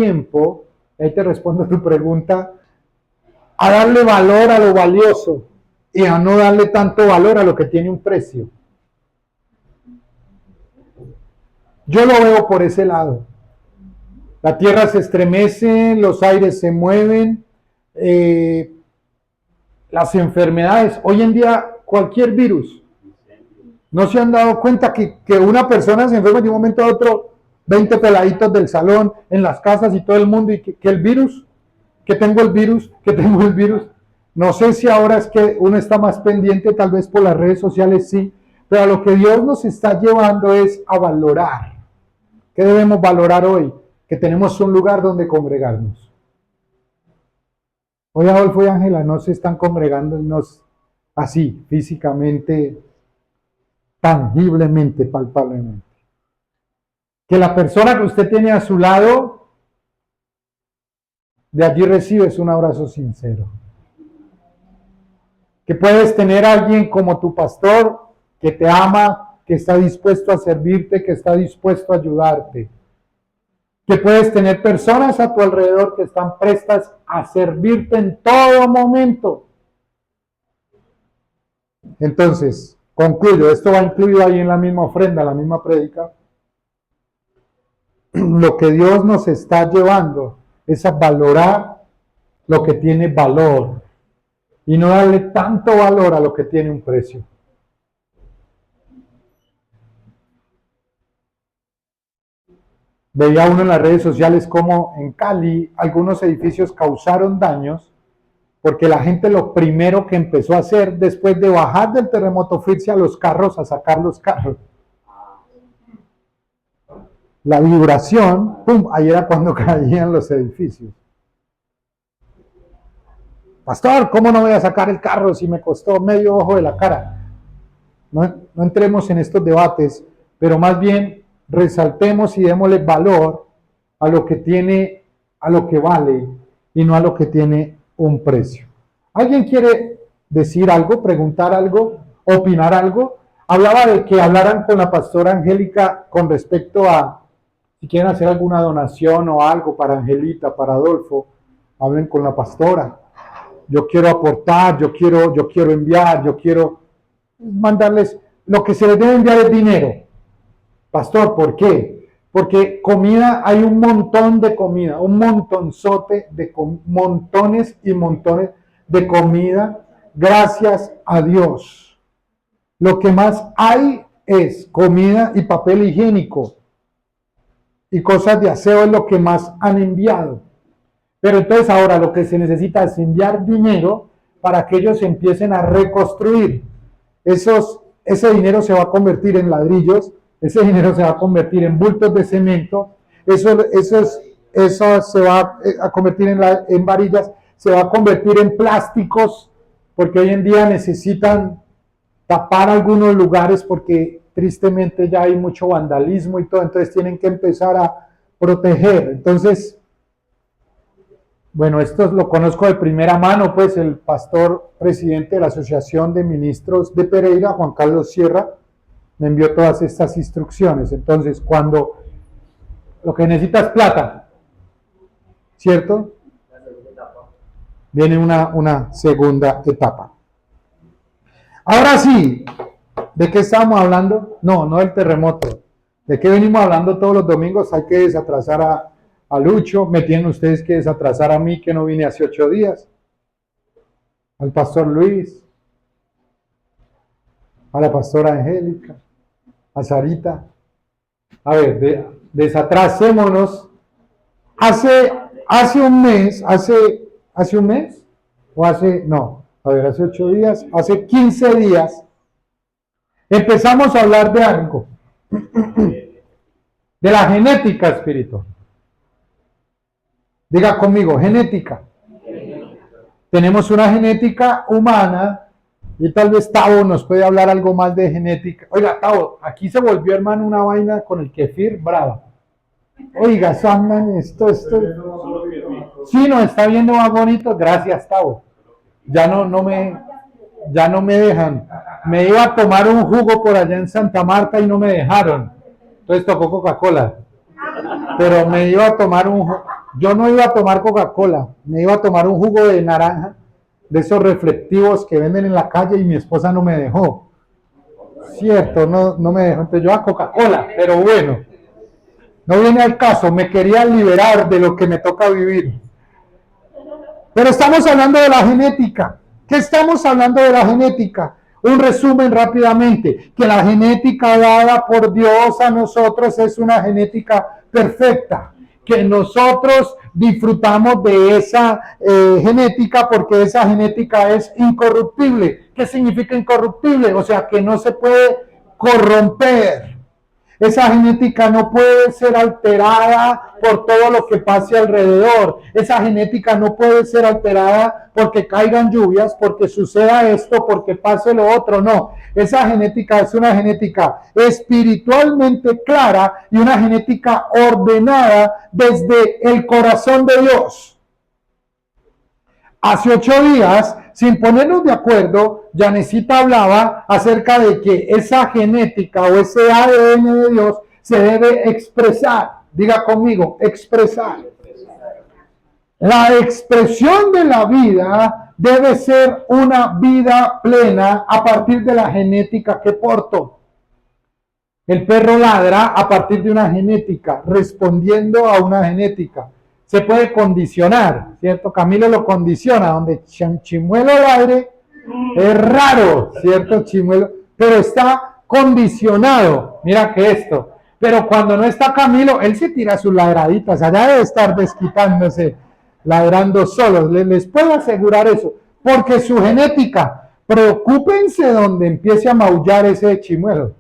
tiempo, ahí te respondo a tu pregunta, a darle valor a lo valioso y a no darle tanto valor a lo que tiene un precio. Yo lo veo por ese lado. La tierra se estremece, los aires se mueven, las enfermedades. Hoy en día, cualquier virus. ¿No se han dado cuenta que una persona se enferma de un momento a otro, 20 peladitos del salón, en las casas y todo el mundo, y que el virus, que tengo el virus, que tengo el virus? No sé si ahora es que uno está más pendiente, tal vez por las redes sociales, sí, pero a lo que Dios nos está llevando es a valorar. ¿Qué debemos valorar hoy? Que tenemos un lugar donde congregarnos. Hoy Adolfo y Ángela no se están congregando así, físicamente, tangiblemente, palpablemente. Que la persona que usted tiene a su lado, de allí recibes un abrazo sincero. Que puedes tener a alguien como tu pastor, que te ama, que está dispuesto a servirte, que está dispuesto a ayudarte. Que puedes tener personas a tu alrededor que están prestas a servirte en todo momento. Entonces, concluyo, esto va incluido ahí en la misma ofrenda, la misma prédica. Lo que Dios nos está llevando es a valorar lo que tiene valor y no darle tanto valor a lo que tiene un precio. Veía uno en las redes sociales como en Cali algunos edificios causaron daños porque la gente lo primero que empezó a hacer después de bajar del terremoto fue irse a los carros a sacar los carros. La vibración, ¡pum!, ahí era cuando caían los edificios. Pastor, ¿cómo no voy a sacar el carro si me costó medio ojo de la cara? No entremos en estos debates, pero más bien resaltemos y démosle valor a lo que tiene, a lo que vale y no a lo que tiene un precio. ¿Alguien quiere decir algo, preguntar algo, opinar algo? Hablaba de que hablaran con la pastora Angélica con respecto a si quieren hacer alguna donación o algo para Angelita, para Adolfo, hablen con la pastora. Yo quiero aportar, yo quiero enviar, yo quiero mandarles, lo que se les debe enviar es dinero. Pastor, ¿por qué? Porque comida, hay un montón de comida, un montonzote de montones y montones de comida, gracias a Dios. Lo que más hay es comida y papel higiénico y cosas de aseo, es lo que más han enviado. Pero entonces ahora lo que se necesita es enviar dinero para que ellos empiecen a reconstruir. Ese dinero se va a convertir en ladrillos, ese dinero se va a convertir en bultos de cemento, eso se va a convertir en varillas, se va a convertir en plásticos, porque hoy en día necesitan tapar algunos lugares porque tristemente ya hay mucho vandalismo y todo, entonces tienen que empezar a proteger. Entonces, bueno, esto lo conozco de primera mano, pues el pastor presidente de la Asociación de Ministros de Pereira, Juan Carlos Sierra, me envió todas estas instrucciones. Entonces, cuando lo que necesitas es plata, ¿cierto? Viene una segunda etapa. Ahora sí, ¿de qué estamos hablando? No del terremoto. ¿De qué venimos hablando todos los domingos? Hay que desatrasar a Lucho, me tienen ustedes que desatrasar a mí, que no vine hace 8 días, al pastor Luis, a la pastora Angélica, a Sarita. A ver, desatrasémonos. Hace un mes, o hace 8 días, hace 15 días, empezamos a hablar de algo, de la genética espiritual. Diga conmigo, genética. Tenemos una genética humana y tal vez Tavo nos puede hablar algo más de genética. Oiga, Tavo, aquí se volvió, hermano, una vaina con el kefir brava. Oiga, Sandman, esto. Sí, nos está viendo más bonito. Gracias, Tavo. Ya no me dejan. Me iba a tomar un jugo por allá en Santa Marta y no me dejaron. Entonces tocó Coca-Cola. Pero me iba a tomar un jugo. yo no iba a tomar Coca-Cola, me iba a tomar un jugo de naranja, de esos reflectivos que venden en la calle y mi esposa no me dejó. Cierto, no me dejó, entonces yo a Coca-Cola, pero bueno, no viene al caso, me quería liberar de lo que me toca vivir. Pero estamos hablando de la genética. ¿Qué estamos hablando de la genética? Un resumen rápidamente, que la genética dada por Dios a nosotros es una genética perfecta, que nosotros disfrutamos de esa genética porque esa genética es incorruptible. ¿Qué significa incorruptible? O sea, que no se puede corromper. Esa genética no puede ser alterada por todo lo que pase alrededor. Esa genética no puede ser alterada porque caigan lluvias, porque suceda esto, porque pase lo otro. No, esa genética es una genética espiritualmente clara y una genética ordenada desde el corazón de Dios. Hace 8 días, sin ponernos de acuerdo, Yanecita hablaba acerca de que esa genética o ese ADN de Dios se debe expresar. Diga conmigo, expresar. La expresión de la vida debe ser una vida plena a partir de la genética que porto. El perro ladra a partir de una genética, respondiendo a una genética. Se puede condicionar, ¿cierto? Camilo lo condiciona, donde Chimuelo ladre, es raro, ¿cierto? Chimuelo, pero está condicionado. Mira que esto. Pero cuando no está Camilo, él se tira sus ladraditas, allá debe estar desquitándose, ladrando solos. Les puedo asegurar eso, porque su genética, preocúpense donde empiece a maullar ese Chimuelo.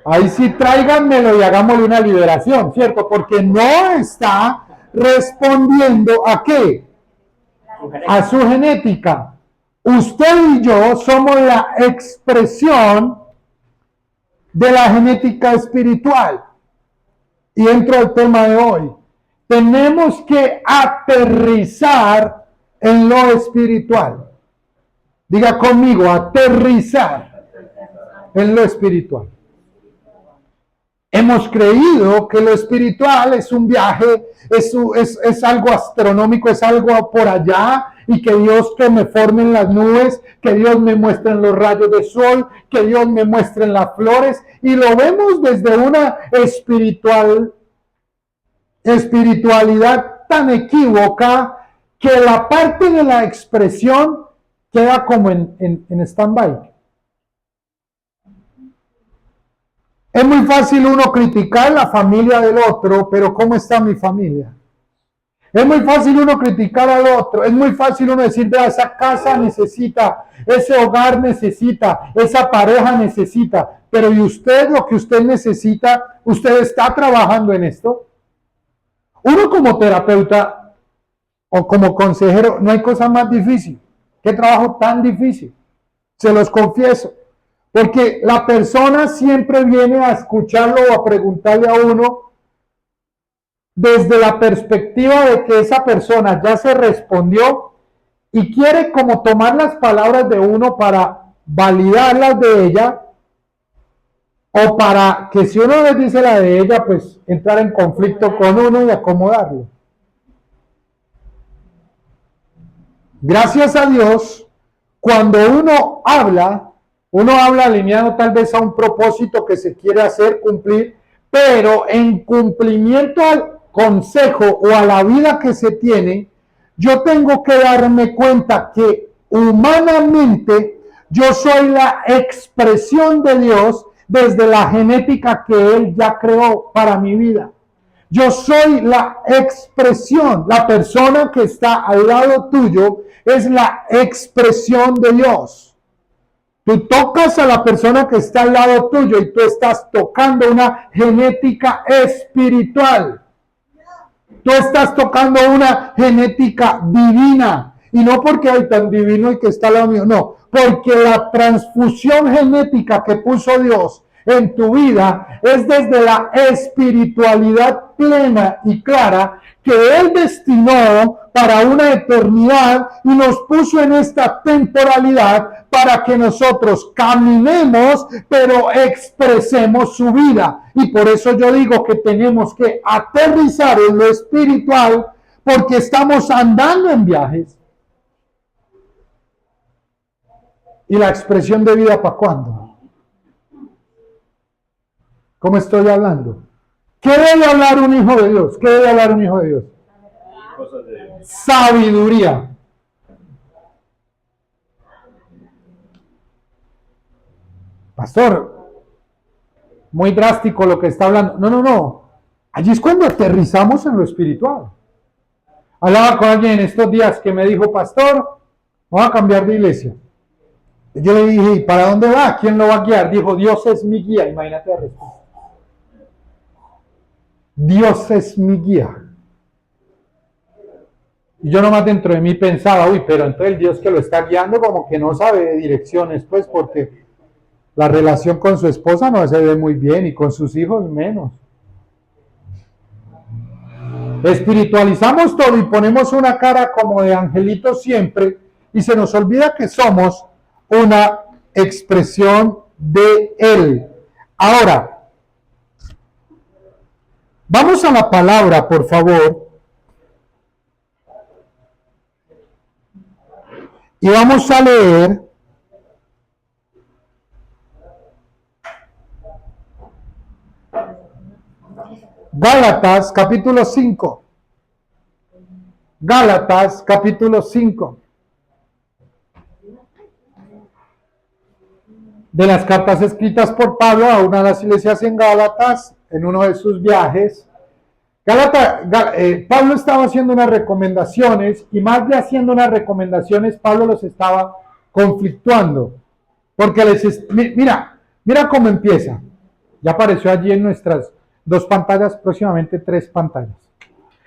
Ahí sí tráiganmelo y hagámosle una liberación, ¿cierto? Porque no está respondiendo ¿a qué? A su genética. Usted y yo somos la expresión de la genética espiritual. Y entro al tema de hoy. Tenemos que aterrizar en lo espiritual. Diga conmigo, aterrizar en lo espiritual. Hemos creído que lo espiritual es un viaje, es algo astronómico, es algo por allá, y que Dios que me forme en las nubes, que Dios me muestre en los rayos de sol, que Dios me muestre en las flores, y lo vemos desde una espiritualidad tan equívoca que la parte de la expresión queda como en stand-by. Es muy fácil uno criticar la familia del otro, pero ¿cómo está mi familia? Es muy fácil uno criticar al otro, es muy fácil uno decir, vea, esa casa necesita, ese hogar necesita, esa pareja necesita, pero ¿y usted lo que usted necesita? ¿Usted está trabajando en esto? Uno como terapeuta o como consejero, no hay cosa más difícil. ¿Qué trabajo tan difícil? Se los confieso. Porque la persona siempre viene a escucharlo o a preguntarle a uno desde la perspectiva de que esa persona ya se respondió y quiere como tomar las palabras de uno para validarlas de ella, o para que si uno les dice la de ella, pues entrar en conflicto con uno y acomodarlo. Gracias a Dios, cuando uno habla alineado tal vez a un propósito que se quiere hacer cumplir, pero en cumplimiento al consejo o a la vida que se tiene, yo tengo que darme cuenta que humanamente yo soy la expresión de Dios desde la genética que Él ya creó para mi vida. Yo soy la expresión, la persona que está al lado tuyo es la expresión de Dios. Tú tocas a la persona que está al lado tuyo y tú estás tocando una genética espiritual. Tú estás tocando una genética divina. Y no porque hay tan divino y que está al lado mío, no. Porque la transfusión genética que puso Dios en tu vida es desde la espiritualidad plena y clara que Él destinó para una eternidad y nos puso en esta temporalidad para que nosotros caminemos, pero expresemos su vida. Y por eso yo digo que tenemos que aterrizar en lo espiritual, porque estamos andando en viajes. ¿Y la expresión de vida para cuándo? ¿Cómo estoy hablando? ¿Qué debe hablar un hijo de Dios? ¿Qué debe hablar un hijo de Dios? Sabiduría. Pastor, muy drástico lo que está hablando. No. Allí es cuando aterrizamos en lo espiritual. Hablaba con alguien en estos días que me dijo, pastor, vamos a cambiar de iglesia. Y yo le dije, ¿y para dónde va? ¿Quién lo va a guiar? Dijo, Dios es mi guía. Imagínate la respuesta. Dios es mi guía. Y yo nomás dentro de mí pensaba, uy, pero entonces el Dios que lo está guiando como que no sabe de direcciones, pues, porque la relación con su esposa no se ve muy bien y con sus hijos menos. Espiritualizamos todo y ponemos una cara como de angelito siempre y se nos olvida que somos una expresión de Él. Ahora, vamos a la palabra, por favor. Y vamos a leer Gálatas capítulo 5. Gálatas capítulo 5. De las cartas escritas por Pablo a una de las iglesias en Gálatas, en uno de sus viajes. Pablo estaba haciendo unas recomendaciones y más de haciendo unas recomendaciones, Pablo los estaba conflictuando. Porque mira cómo empieza. Ya apareció allí en nuestras 2 pantallas, próximamente 3 pantallas.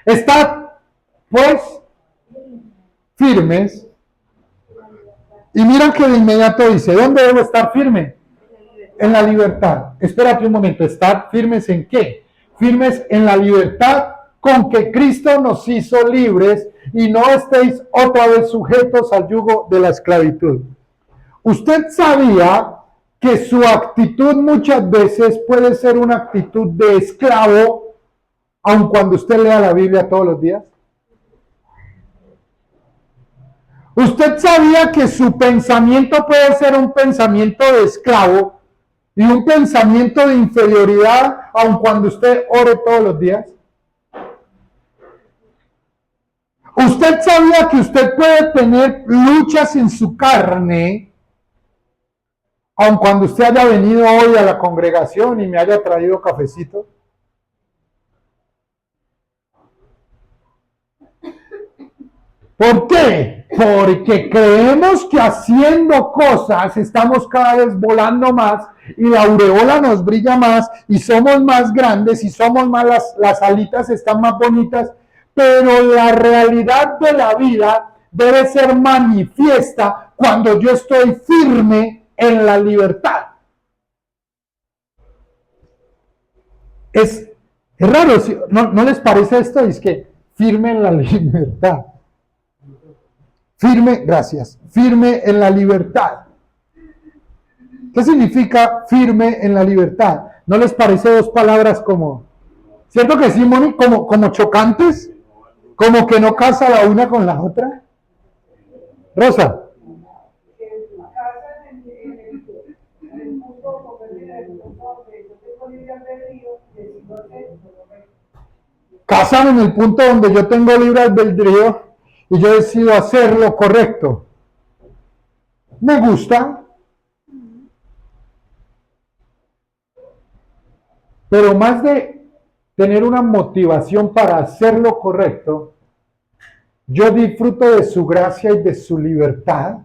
Estad, pues, firmes. Y mira que de inmediato dice, ¿dónde debo estar firme? En la libertad. Espérate un momento, ¿estar firmes en qué? Firmes en la libertad con que Cristo nos hizo libres y no estéis otra vez sujetos al yugo de la esclavitud. ¿Usted sabía que su actitud muchas veces puede ser una actitud de esclavo, aun cuando usted lea la Biblia todos los días? ¿Usted sabía que su pensamiento puede ser un pensamiento de esclavo y un pensamiento de inferioridad, aun cuando usted ore todos los días? ¿Usted sabía que usted puede tener luchas en su carne, aun cuando usted haya venido hoy a la congregación y me haya traído cafecito? ¿Por qué? Porque creemos que haciendo cosas estamos cada vez volando más y la aureola nos brilla más y somos más grandes y somos más, las alitas están más bonitas, pero la realidad de la vida debe ser manifiesta cuando yo estoy firme en la libertad. Es raro, ¿no les parece esto? Es que firme en la libertad. Firme, gracias, firme en la libertad. ¿Qué significa firme en la libertad? ¿No les parece 2 palabras como, cierto que sí, Moni, como chocantes? Como que no casa la una con la otra. Rosa. Casan en el punto donde yo tengo libre albedrío y yo decido hacer lo correcto. Me gusta, pero más de tener una motivación para hacer lo correcto, yo disfruto de su gracia y de su libertad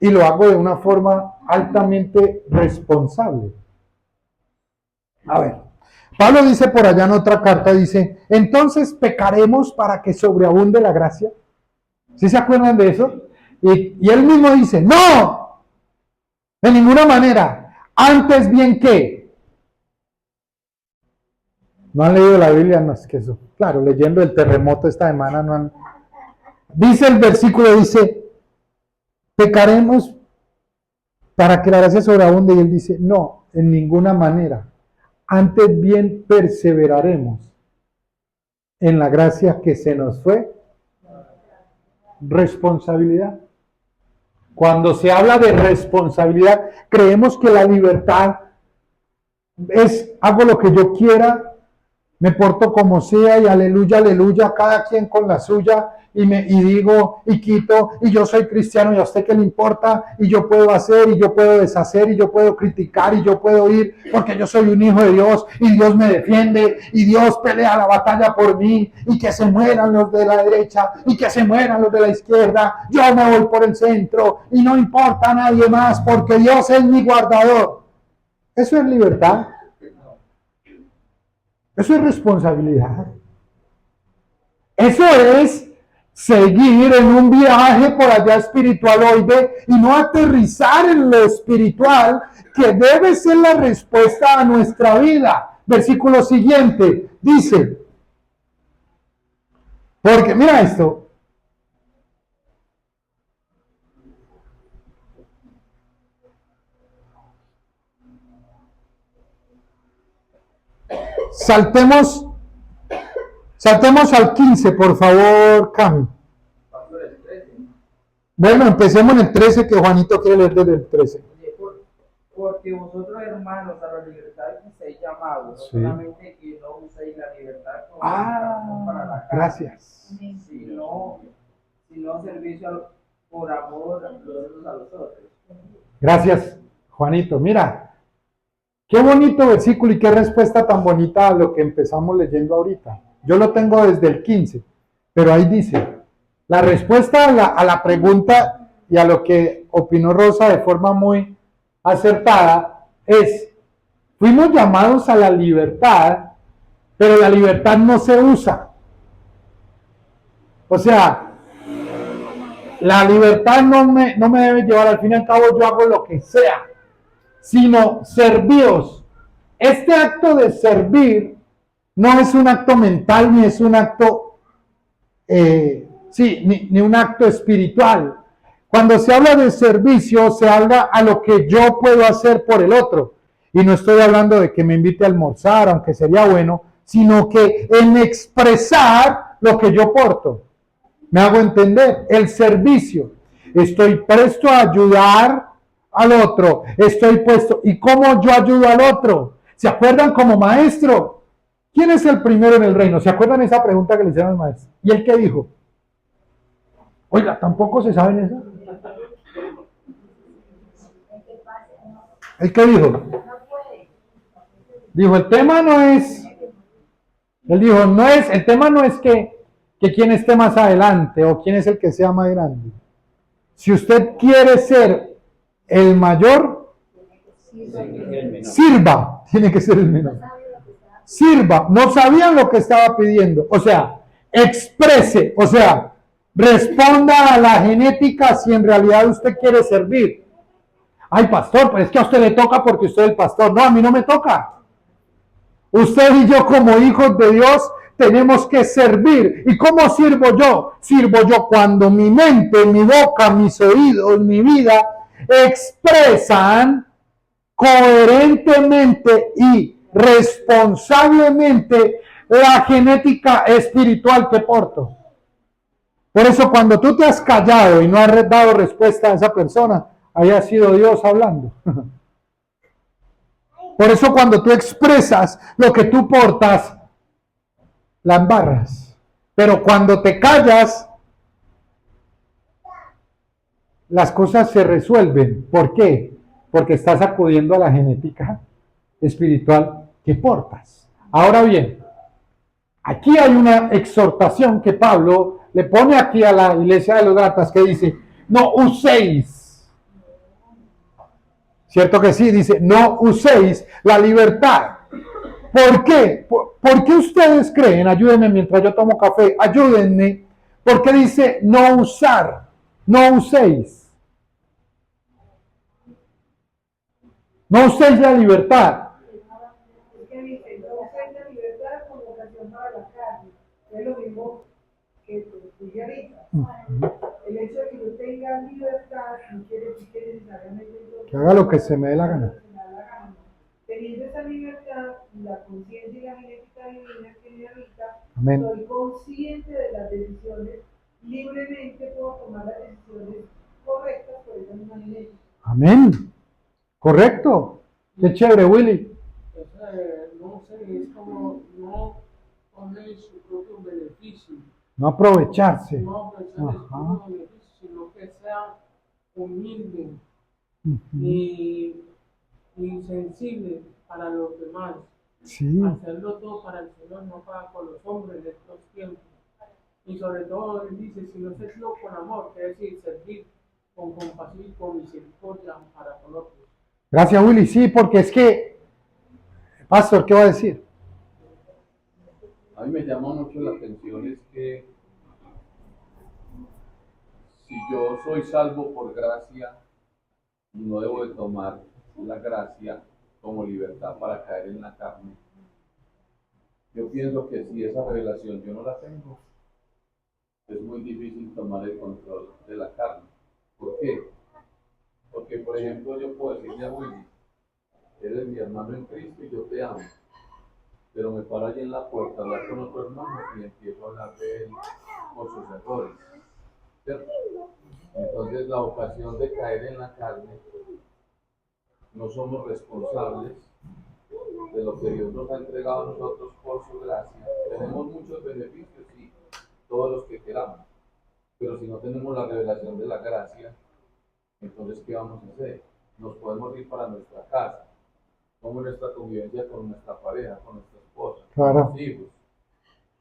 y lo hago de una forma altamente responsable. A ver, Pablo dice por allá en otra carta, dice, entonces pecaremos para que sobreabunde la gracia. ¿Sí se acuerdan de eso? Y él mismo dice, no, de ninguna manera, antes bien que No han leído la Biblia, no es que eso. Claro, leyendo el terremoto esta semana no han. Dice el versículo, dice, pecaremos para que la gracia sobreabunde. Y él dice, no, en ninguna manera. Antes bien perseveraremos en la gracia que se nos fue. Responsabilidad. Cuando se habla de responsabilidad, creemos que la libertad es hago lo que yo quiera, me porto como sea y aleluya, aleluya, cada quien con la suya y digo y quito y yo soy cristiano y a usted qué le importa y yo puedo hacer y yo puedo deshacer y yo puedo criticar y yo puedo ir porque yo soy un hijo de Dios y Dios me defiende y Dios pelea la batalla por mí y que se mueran los de la derecha y que se mueran los de la izquierda, yo me voy por el centro y no importa a nadie más porque Dios es mi guardador. Eso es libertad. Eso es responsabilidad. Eso es seguir en un viaje por allá espiritualoide y no aterrizar en lo espiritual, que debe ser la respuesta a nuestra vida. Versículo siguiente dice, porque mira esto, saltemos al 15, por favor, Cami. Bueno, empecemos en el 13, que Juanito quiere leer desde el 13. Porque vosotros, hermanos, a la libertad que seáis llamados, no solamente que no uséis la libertad como para la carne, gracias. Sino servicio por amor los unos a los otros. Gracias, Juanito. Mira, qué bonito versículo y qué respuesta tan bonita a lo que empezamos leyendo ahorita. Yo lo tengo desde el 15, pero ahí dice, la respuesta a la pregunta y a lo que opinó Rosa de forma muy acertada es, fuimos llamados a la libertad, pero la libertad no se usa. O sea, la libertad no me debe llevar, al fin y al cabo yo hago lo que sea, sino servios. Este acto de servir no es un acto mental ni es un acto, ni un acto espiritual. Cuando se habla de servicio, se habla a lo que yo puedo hacer por el otro. Y no estoy hablando de que me invite a almorzar, aunque sería bueno, sino que en expresar lo que yo porto. ¿Me hago entender? El servicio. Estoy presto a ayudar al otro. Estoy puesto. ¿Y cómo yo ayudo al otro? ¿Se acuerdan como maestro? ¿Quién es el primero en el reino? ¿Se acuerdan esa pregunta que le hicieron al maestro? ¿Y él qué dijo? Oiga, ¿tampoco se saben eso? ¿El qué dijo? Dijo, el tema no es... Él dijo, el tema no es que quién esté más adelante o quién es el que sea más grande. Si usted quiere ser el mayor, sirva, tiene que ser el menor. Sirva, no sabían lo que estaba pidiendo, o sea, exprese, o sea, responda a la genética si en realidad usted quiere servir. Ay, pastor, pero es que a usted le toca porque usted es el pastor. No, a mí no me toca. Usted y yo como hijos de Dios tenemos que servir. ¿Y cómo sirvo yo? Sirvo yo cuando mi mente, mi boca, mis oídos, mi vida expresan coherentemente y responsablemente la genética espiritual que porto. Por eso cuando tú te has callado y no has dado respuesta a esa persona, haya sido Dios hablando. Por eso cuando tú expresas lo que tú portas, la embarras. Pero cuando te callas, las cosas se resuelven. ¿Por qué? Porque estás acudiendo a la genética espiritual que portas. Ahora bien, aquí hay una exhortación que Pablo le pone aquí a la iglesia de los Gálatas que dice, no uséis. ¿Cierto que sí? Dice, no uséis la libertad. ¿Por qué? ¿Por qué ustedes creen? Ayúdenme mientras yo tomo café. Ayúdenme. ¿Por qué dice no usar? No uséis. No uséis la libertad. que te dije ahorita. Ujú. El hecho de que yo tenga libertad no quiere decir que necesariamente yo Que haga lo que se me dé la gana. teniendo esa libertad y la conciencia y la genética divina que me habita, Amén. soy consciente de las decisiones, libremente puedo tomar las decisiones correctas por esa misma genética. Amén. Correcto. Qué chévere, Willy. No sé, es como no poner su propio beneficio, No aprovecharse. no pensar en su Ajá. propio beneficio, sino que sea humilde Ujú. y sensible para los demás. Sí. Hacerlo todo para el Señor, no para con los hombres de estos tiempos. Y sobre todo, él dice, si no se sirve con amor, quiere decir servir con compasión y con misericordia para con otros. Gracias, Willy. Sí, porque es que, Pastor, ¿qué va a decir? A mí me llama mucho la atención es que si yo soy salvo por gracia, no debo de tomar la gracia como libertad para caer en la carne. Yo pienso que si esa revelación yo no la tengo, es muy difícil tomar el control de la carne. ¿Por qué? Porque, por ejemplo, yo puedo decirle a Willy, eres mi hermano en Cristo y yo te amo. Pero me paro allí en la puerta a hablar con otro hermano y empiezo a hablar de él por sus errores, ¿cierto? Entonces la ocasión de caer en la carne, no somos responsables de lo que Dios nos ha entregado a nosotros por su gracia. Tenemos muchos beneficios, sí, todos los que queramos, pero si no tenemos la revelación de la gracia, entonces ¿qué vamos a hacer? Nos podemos ir para nuestra casa, como nuestra convivencia con nuestra pareja, con nuestra esposa, Claro. con los hijos.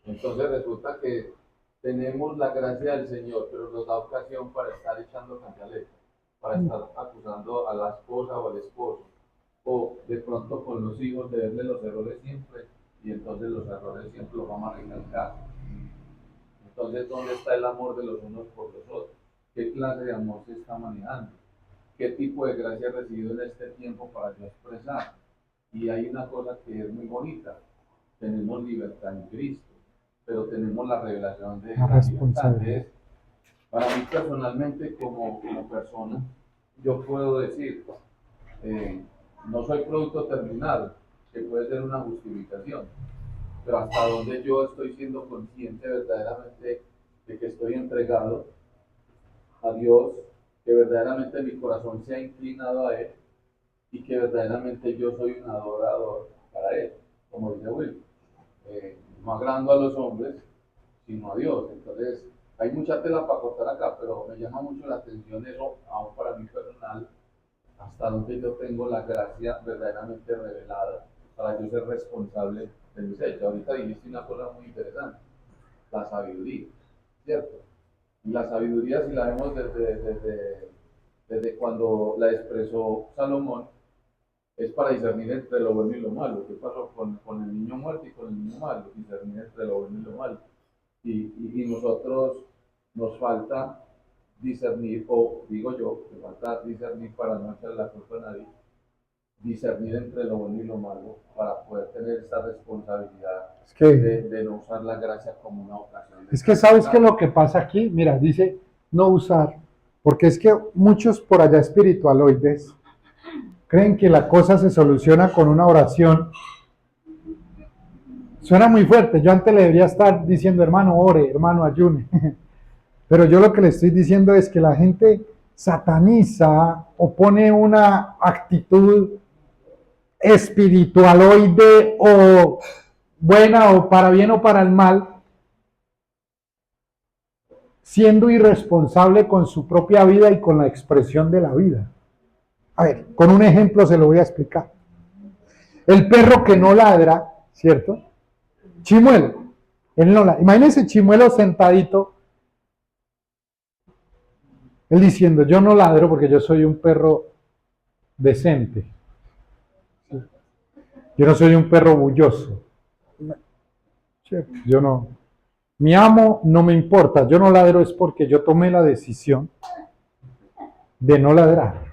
Entonces resulta que tenemos la gracia del Señor, pero nos da ocasión para estar echando cantaleta, para estar acusando a la esposa o al esposo, o de pronto con los hijos de verle los errores siempre, y entonces los errores siempre los vamos a recalcar. Entonces, ¿dónde está el amor de los unos por los otros? ¿Qué clase de amor se está manejando? ¿Qué tipo de gracia he recibido en este tiempo para yo expresar? Y hay una cosa que es muy bonita, tenemos libertad en Cristo, pero tenemos la revelación de La la responsabilidad. libertad. Para mí personalmente, como persona, yo puedo decir, no soy producto terminado, que puede ser una justificación, pero hasta donde yo estoy siendo consciente verdaderamente de que estoy entregado a Dios, que verdaderamente mi corazón se ha inclinado a Él y que verdaderamente yo soy un adorador para Él, como dice Will. No agrando a los hombres, sino a Dios. Entonces, hay mucha tela para cortar acá, pero me llama mucho la atención eso, aún para mí personal, hasta donde yo tengo la gracia verdaderamente revelada para yo ser responsable de mis hechos. Ahorita dijiste una cosa muy interesante, la sabiduría, ¿cierto? Y la sabiduría, si la vemos desde cuando la expresó Salomón, es para discernir entre lo bueno y lo malo. ¿Qué pasó con el niño muerto y con el niño malo? Discernir entre lo bueno y lo malo. Y nosotros nos falta discernir, o digo yo, que falta discernir para no echarle la culpa a nadie, discernir entre lo bueno y lo malo para poder tener esta responsabilidad Es que, de no usar la gracia como una ocasión. es que ¿sabes qué es lo que pasa aquí? Mira, dice no usar, porque es que muchos por allá espiritualoides creen que la cosa se soluciona con una oración. Suena muy fuerte, yo antes le debería estar diciendo, hermano, ore, hermano, ayune. Pero yo lo que le estoy diciendo es que la gente sataniza o pone una actitud espiritualoide o buena o para bien o para el mal, siendo irresponsable con su propia vida y con la expresión de la vida. A ver, con un ejemplo se lo voy a explicar. El perro que no ladra, ¿cierto? Chimuelo. Él no ladra. Imagínense Chimuelo sentadito, él diciendo, yo no ladro porque yo soy un perro decente. Yo no soy un perro bulloso. Yo no. Mi amo no me importa. Yo no ladro es porque yo tomé la decisión de no ladrar.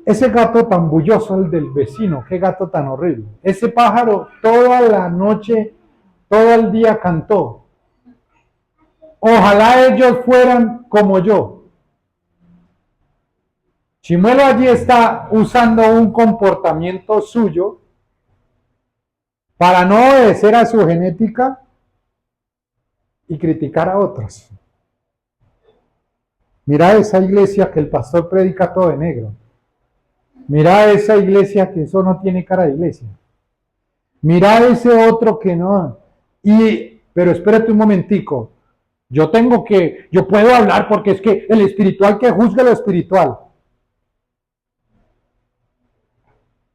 Ese gato tan bulloso, el del vecino, qué gato tan horrible. Ese pájaro toda la noche, todo el día cantó. Ojalá ellos fueran como yo. Chimuelo allí está usando un comportamiento suyo para no obedecer a su genética y criticar a otros. Mira esa iglesia que el pastor predica todo de negro. Mira esa iglesia que eso no tiene cara de iglesia. Mira ese otro que no. Pero espérate un momentico. Yo puedo hablar porque es que el espiritual que juzgue lo espiritual.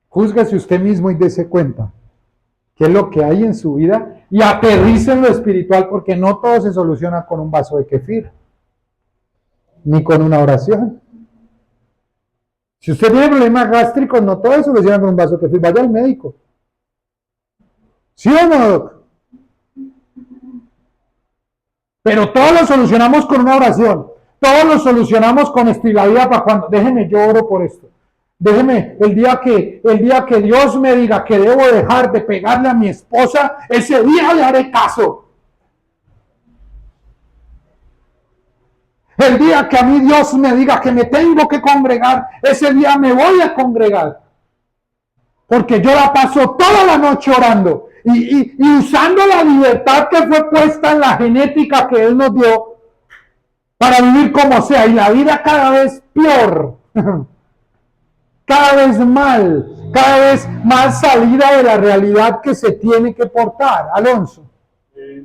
Júzguese usted mismo y dése cuenta qué es lo que hay en su vida y aterrice en lo espiritual, porque no todo se soluciona con un vaso de kefir, ni con una oración. Si usted tiene problemas gástricos, no todo se soluciona con un vaso de kefir, vaya al médico. ¿Sí o no, doc? Pero todo lo solucionamos con una oración, todo lo solucionamos con vida para cuando, déjeme, yo oro por esto. Déjeme, el día que Dios me diga que debo dejar de pegarle a mi esposa, ese día le haré caso. El día que a mí Dios me diga que me tengo que congregar, ese día me voy a congregar. Porque yo la paso toda la noche orando y usando la libertad que fue puesta en la genética que Él nos dio para vivir como sea. Y la vida cada vez peor. Cada vez mal, cada vez más salida de la realidad que se tiene que portar. Alonso. Yo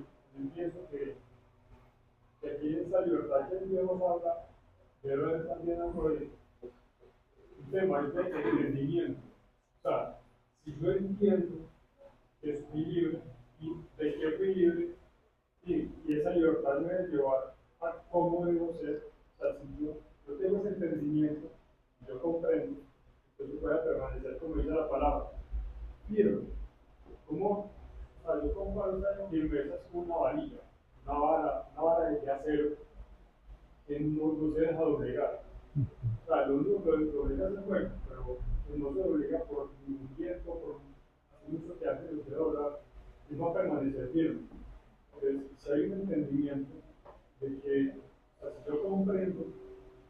pienso que aquí en esta libertad que Dios habla, pero es también algo de un tema de entendimiento. O sea, si yo entiendo que estoy libre y de que fui libre, y esa libertad me debe llevar a cómo debo ser. O sea, si yo tengo ese entendimiento, yo comprendo, entonces voy a permanecer, como dice la palabra, firme. ¿Cómo? O sea, yo comparo esa firmeza con una varilla, una vara de acero que no se deja doblegar. O sea, lo único que doblega es el fuego, pero no se obliga por ningún viento, por mucho que hace usted doblar, y no permanecer firme. Entonces, si hay un entendimiento de que, o sea, si yo comprendo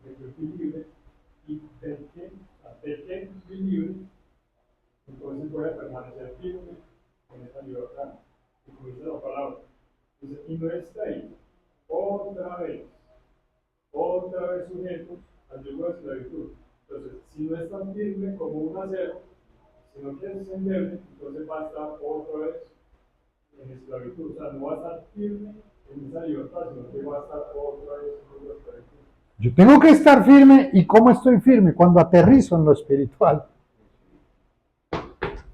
de que estoy libre y de que estoy libre, entonces voy a permanecer firme en esa libertad. Y como dice la palabra, entonces, y no está ahí, otra vez sujetos al yugo de esclavitud. Entonces, si no es tan firme como un acero, si no quiere encenderle, entonces va a estar otra vez en esclavitud. O sea, no va a estar firme en esa libertad, sino que va a estar otra vez en la esclavitud. Yo tengo que estar firme. ¿Y cómo estoy firme? Cuando aterrizo en lo espiritual.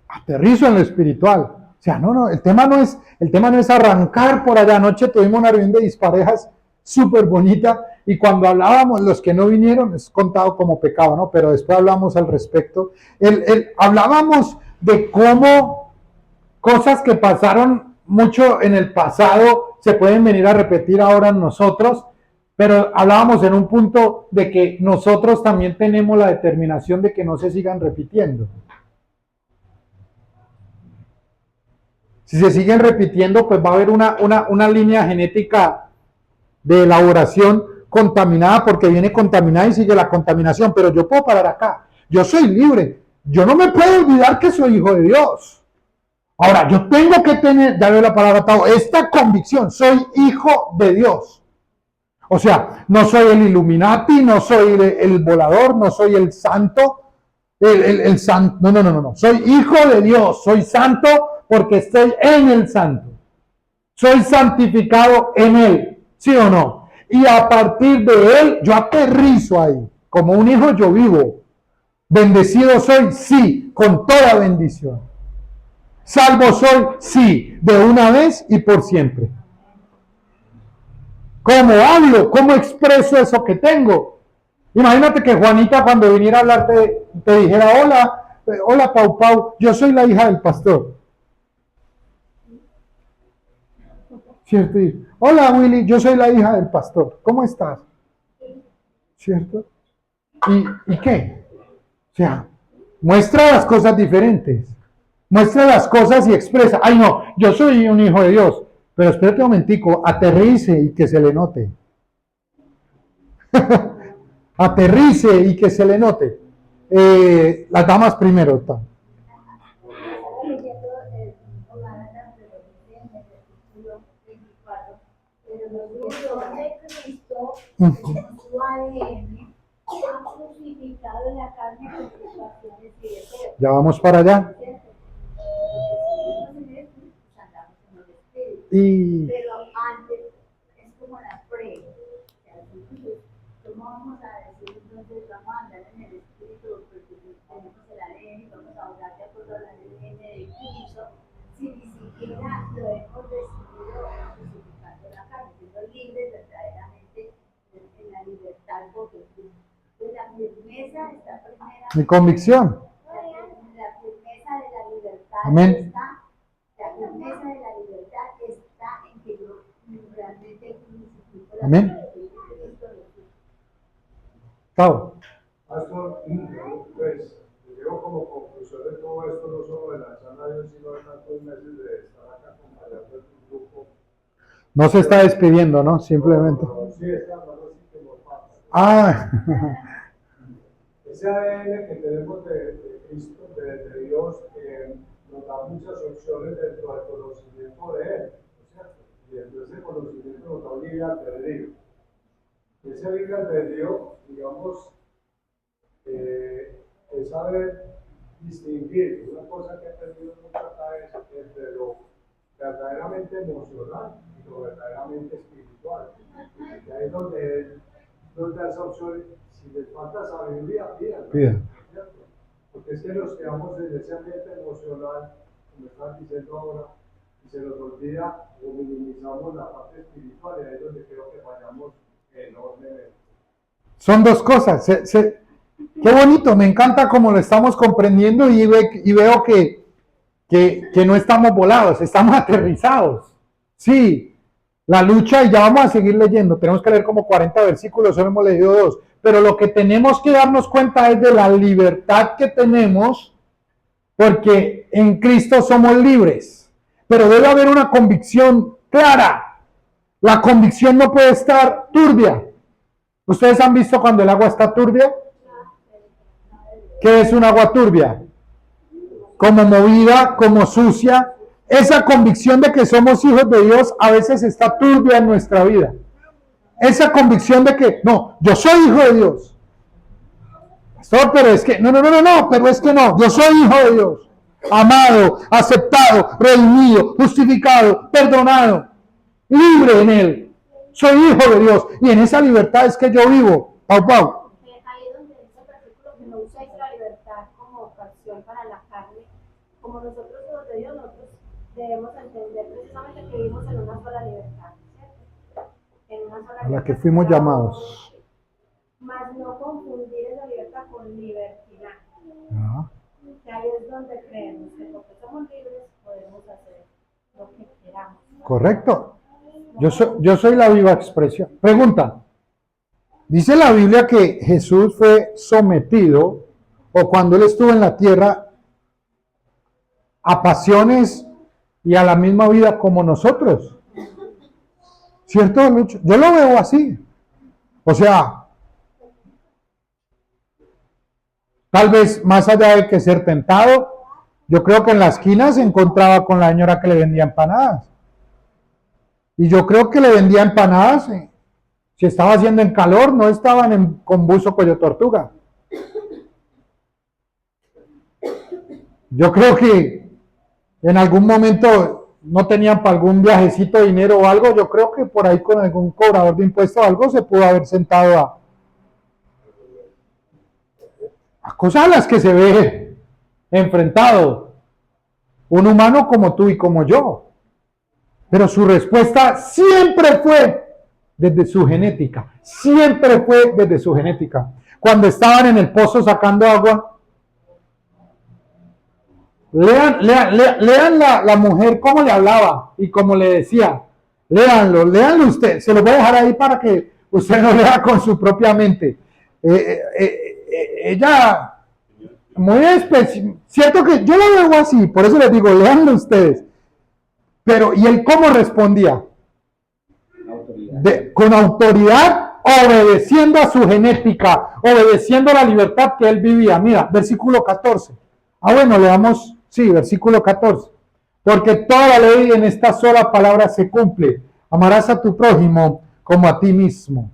Aterrizo en lo espiritual. O sea, el tema no es arrancar por allá. Anoche tuvimos una reunión de disparejas súper bonita, y cuando hablábamos, los que no vinieron, es contado como pecado, ¿no? Pero después hablamos al respecto. Hablábamos de cómo cosas que pasaron mucho en el pasado se pueden venir a repetir ahora en nosotros, pero hablábamos en un punto de que nosotros también tenemos la determinación de que no se sigan repitiendo. Si se siguen repitiendo, pues va a haber una línea genética de elaboración contaminada, porque viene contaminada y sigue la contaminación. Pero yo puedo parar acá. Yo soy libre. Yo no me puedo olvidar que soy hijo de Dios. Ahora, yo tengo que tener, ya veo la palabra, esta convicción. Soy hijo de Dios. O sea, no soy el Illuminati, no soy el volador, no soy el santo. El santo. No. Soy hijo de Dios. Soy santo porque estoy en el santo. Soy santificado en Él. ¿Sí o no? Y a partir de Él, yo aterrizo ahí. Como un hijo yo vivo. Bendecido soy, sí, con toda bendición. Salvo soy, sí, de una vez y por siempre. ¿Cómo hablo? ¿Cómo expreso eso que tengo? Imagínate que Juanita, cuando viniera a hablarte, te dijera: hola Pau, yo soy la hija del pastor. ¿Cierto? Hola Willy, yo soy la hija del pastor. ¿Cómo estás? ¿Cierto? ¿Y qué? O sea, muestra las cosas diferentes. Muestra las cosas y expresa: ay no, yo soy un hijo de Dios. Pero espérate un momentico, aterrice y que se le note. Aterrice y que se le note. Las damas primero. Ya vamos para allá. Y Pero antes es como la prueba. ¿Cómo vamos a decir entonces vamos a andar en el espíritu? Porque tenemos el ADN, vamos a hablar de acuerdo al ADN de Cristo, si ni siquiera lo hemos decidido crucificando la carne, siendo libres verdaderamente en la libertad, porque la firmeza está primera. mi convicción. La firmeza de la libertad Amén. está. La firmeza de la libertad está en que yo realmente crucifico la Amén. carne de Cristo. Chao. Pastor, pues, yo como conclusión de todo esto, no solo de la sana Dios, sino de tantos meses de estar acá acompañando a tu grupo. No se está despidiendo, ¿no? Simplemente. Sí, está hablando así como papa. Ah, Ese ADN que tenemos de Cristo, de Dios, nos da muchas opciones dentro del conocimiento de Él, ¿no es cierto? Y dentro de ese conocimiento nos da un libre albedrío. Ese libre albedrío, digamos, es saber distinguir. Una cosa que he aprendido mucho acá es entre lo verdaderamente emocional y lo verdaderamente espiritual. Y ahí es donde Él nos da esa opción. Si les falta sabiduría, pídanla, Pida. ¿cierto? Porque es que nos quedamos en ese ambiente emocional, como están diciendo ahora, y se nos olvida o minimizamos la parte espiritual, y ahí es donde creo que fallamos enormemente. son dos cosas. Qué bonito, me encanta cómo lo estamos comprendiendo y veo que no estamos volados, estamos aterrizados. Sí, la lucha, y ya vamos a seguir leyendo, tenemos que leer como 40 versículos, solo hemos leído 2, pero lo que tenemos que darnos cuenta es de la libertad que tenemos, porque en Cristo somos libres, pero debe haber una convicción clara. La convicción no puede estar turbia. ¿Ustedes han visto cuando el agua está turbia? ¿Qué es un agua turbia? Como movida, como sucia. Esa convicción de que somos hijos de Dios a veces está turbia en nuestra vida. Esa convicción de que, no, yo soy hijo de Dios. Pastor, pero es que, no, pero es que no, yo soy hijo de Dios. Amado, aceptado, redimido, justificado, perdonado, libre en Él. Soy hijo de Dios y en esa libertad es que yo vivo. Pau, pau. Ahí es donde dice el versículo que no usáis la libertad como ocasión para la carne. Como nosotros hijos de Dios, nosotros debemos entender precisamente que vivimos en una sola libertad, ¿cierto? En una sola A la que libertad. fuimos llamados. Mas no confundir esa libertad con libertinaje. Ah, Que ahí es donde creemos que porque somos libres podemos hacer lo que queramos. correcto. Yo soy la viva expresión. Pregunta. Dice la Biblia que Jesús fue sometido, o cuando Él estuvo en la tierra, a pasiones y a la misma vida como nosotros. ¿Cierto, Lucho? Yo lo veo así. O sea, tal vez más allá de que ser tentado, yo creo que en la esquina se encontraba con la señora que le vendía empanadas. Y yo creo que le vendía empanadas, si estaba haciendo en calor, no estaban con buzo cuello tortuga. Yo creo que en algún momento no tenían para algún viajecito de dinero o algo, yo creo que por ahí con algún cobrador de impuestos o algo se pudo haber sentado a cosas a las que se ve enfrentado un humano como tú y como yo. Pero su respuesta siempre fue desde su genética. Siempre fue desde su genética. Cuando estaban en el pozo sacando agua, lean la mujer cómo le hablaba y cómo le decía. Léanlo usted. Se lo voy a dejar ahí para que usted lo lea con su propia mente. Ella, muy especial. Cierto que yo lo veo así, por eso les digo, léanlo ustedes. Pero, ¿y él cómo respondía? Con autoridad, obedeciendo a su genética, obedeciendo a la libertad que él vivía. Mira, versículo 14. Bueno, leamos, sí, versículo 14. Porque toda la ley en esta sola palabra se cumple. Amarás a tu prójimo como a ti mismo.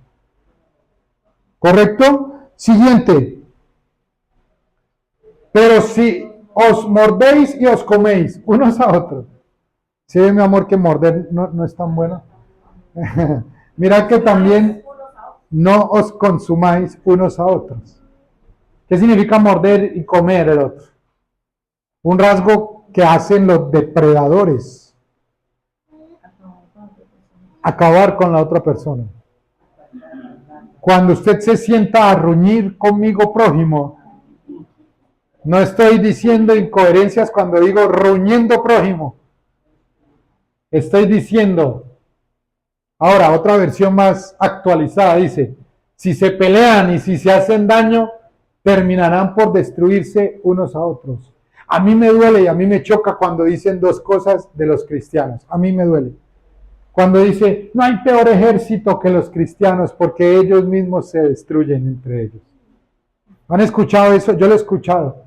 ¿Correcto? Siguiente. Pero si os mordéis y os coméis unos a otros. ¿Sí, mi amor, que morder no es tan bueno? Mirad que también no os consumáis unos a otros. ¿Qué significa morder y comer el otro? Un rasgo que hacen los depredadores. Acabar con la otra persona. Cuando usted se sienta a ruñir conmigo prójimo, no estoy diciendo incoherencias cuando digo ruñendo prójimo. Estoy diciendo, ahora otra versión más actualizada dice, si se pelean y si se hacen daño, terminarán por destruirse unos a otros. A mí me duele y a mí me choca cuando dicen dos cosas de los cristianos. A mí me duele. Cuando dice, no hay peor ejército que los cristianos porque ellos mismos se destruyen entre ellos. ¿Han escuchado eso? Yo lo he escuchado.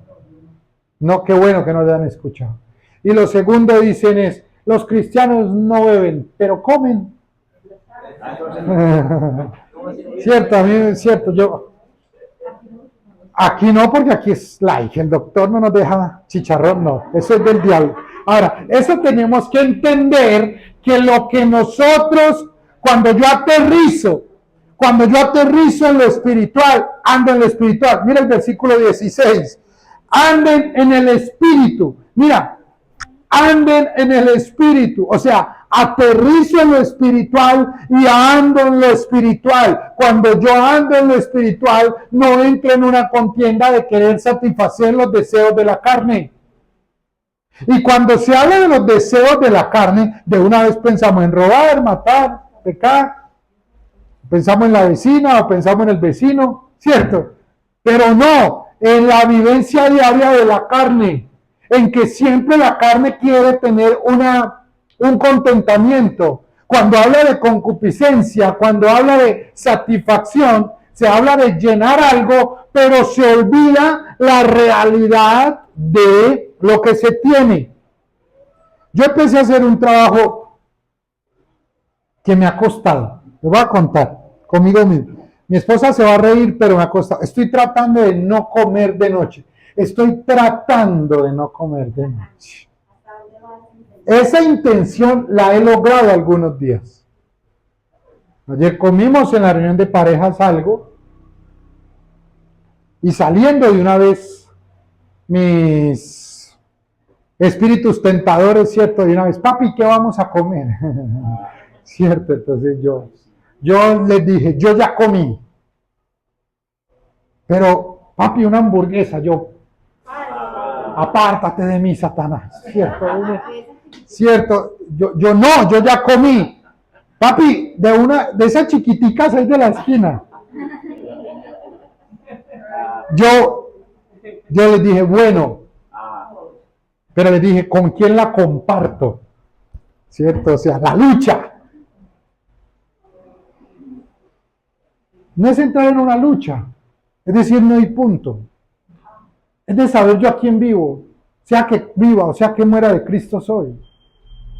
No, qué bueno que no lo han escuchado. Y lo segundo dicen es, los cristianos no beben, pero comen. Cierto, a mí es cierto. Aquí no, porque aquí es light. El doctor no nos deja chicharrón, no. Eso es del diablo. Ahora, eso tenemos que entender que lo que nosotros, cuando yo aterrizo en lo espiritual, ando en lo espiritual. Mira el versículo 16. Anden en el espíritu. Mira, anden en el espíritu. O sea, aterrizo en lo espiritual y ando en lo espiritual. Cuando yo ando en lo espiritual, no entro en una contienda de querer satisfacer los deseos de la carne. Y cuando se habla de los deseos de la carne, de una vez pensamos en robar, matar, pecar, pensamos en la vecina o pensamos en el vecino, ¿cierto? Pero no, en la vivencia diaria de la carne, en que siempre la carne quiere tener un contentamiento. Cuando habla de concupiscencia, cuando habla de satisfacción, se habla de llenar algo, pero se olvida la realidad de lo que se tiene. Yo empecé a hacer un trabajo que me ha costado. Les voy a contar conmigo mismo. Mi esposa se va a reír, pero me ha costado. Estoy tratando de no comer de noche. Estoy tratando de no comer de noche. Esa intención la he logrado algunos días. Ayer comimos en la reunión de parejas algo y saliendo de una vez mis espíritus tentadores, ¿cierto? De una vez, papi, ¿qué vamos a comer? ¿Cierto? Entonces yo les dije, yo ya comí. Pero, papi, una hamburguesa, apártate de mí, Satanás. ¿Cierto? Yo no, yo ya comí. Papi, de esas chiquiticas ahí de la esquina. Yo les dije, bueno, pero les dije, ¿con quién la comparto? ¿Cierto? O sea, la lucha. No es entrar en una lucha, es decir, no hay punto. Es de saber yo a quién vivo, sea que viva o sea que muera, de Cristo soy.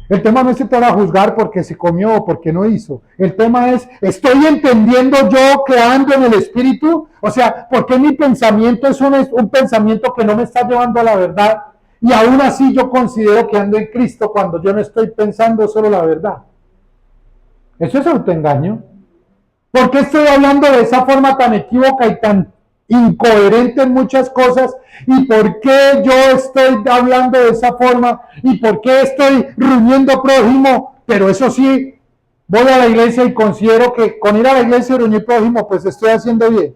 El tema no es entrar a juzgar porque se comió o porque no hizo. El tema es, ¿estoy entendiendo yo que ando en el Espíritu? O sea, ¿por qué mi pensamiento es un pensamiento que no me está llevando a la verdad? Y aún así yo considero que ando en Cristo cuando yo no estoy pensando solo la verdad. Eso es autoengaño. ¿Por qué estoy hablando de esa forma tan equívoca y tan incoherente en muchas cosas? ¿Y por qué yo estoy hablando de esa forma? ¿Y por qué estoy ruñendo prójimo? Pero eso sí, voy a la iglesia y considero que con ir a la iglesia y ruñir prójimo, pues estoy haciendo bien.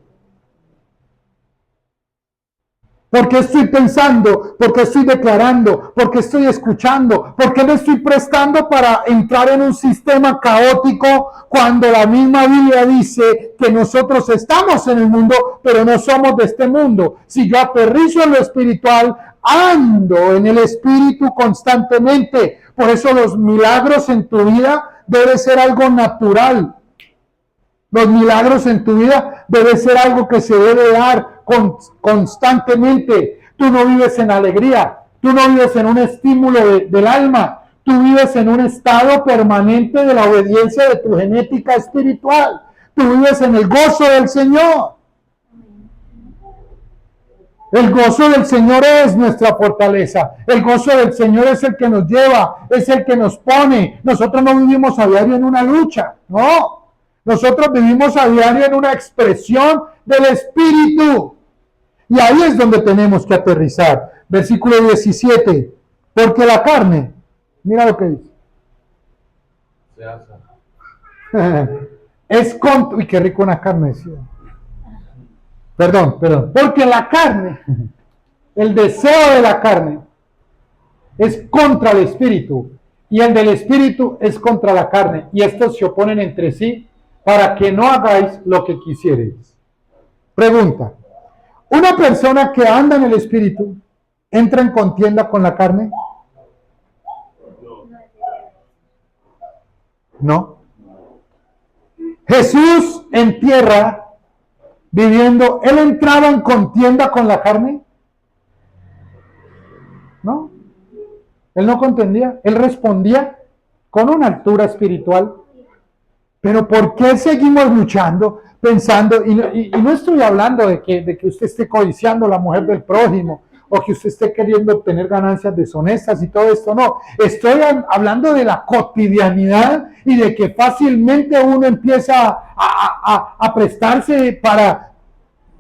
¿Por qué estoy pensando? ¿Por qué estoy declarando? ¿Por qué estoy escuchando? ¿Por qué me estoy prestando para entrar en un sistema caótico cuando la misma Biblia dice que nosotros estamos en el mundo, pero no somos de este mundo? Si yo aterrizo en lo espiritual, ando en el espíritu constantemente. Por eso los milagros en tu vida debe ser algo natural. Los milagros en tu vida debe ser algo que se debe dar constantemente. Tú no vives en alegría, tú no vives en un estímulo del alma, tú vives en un estado permanente de la obediencia de tu genética espiritual. Tú vives en el gozo del Señor. El gozo del Señor es nuestra fortaleza. El gozo del Señor es el que nos lleva, es el que nos pone. Nosotros no vivimos a diario en una lucha, no. Nosotros vivimos a diario en una expresión del Espíritu. Y ahí es donde tenemos que aterrizar. Versículo 17. Porque la carne, mira lo que dice. Se asa. Es contra... Uy, qué rico una carne, decía. Perdón. Porque la carne, el deseo de la carne, es contra el espíritu. Y el del espíritu es contra la carne. Y estos se oponen entre sí para que no hagáis lo que quisierais. Pregunta. ¿Una persona que anda en el espíritu entra en contienda con la carne? No. Jesús en tierra, viviendo, ¿él entraba en contienda con la carne? No. Él no contendía, él respondía con una altura espiritual. Pero ¿por qué seguimos luchando, pensando, y no estoy hablando de que usted esté codiciando a la mujer del prójimo, o que usted esté queriendo obtener ganancias deshonestas y todo esto, no. Estoy hablando de la cotidianidad y de que fácilmente uno empieza a prestarse para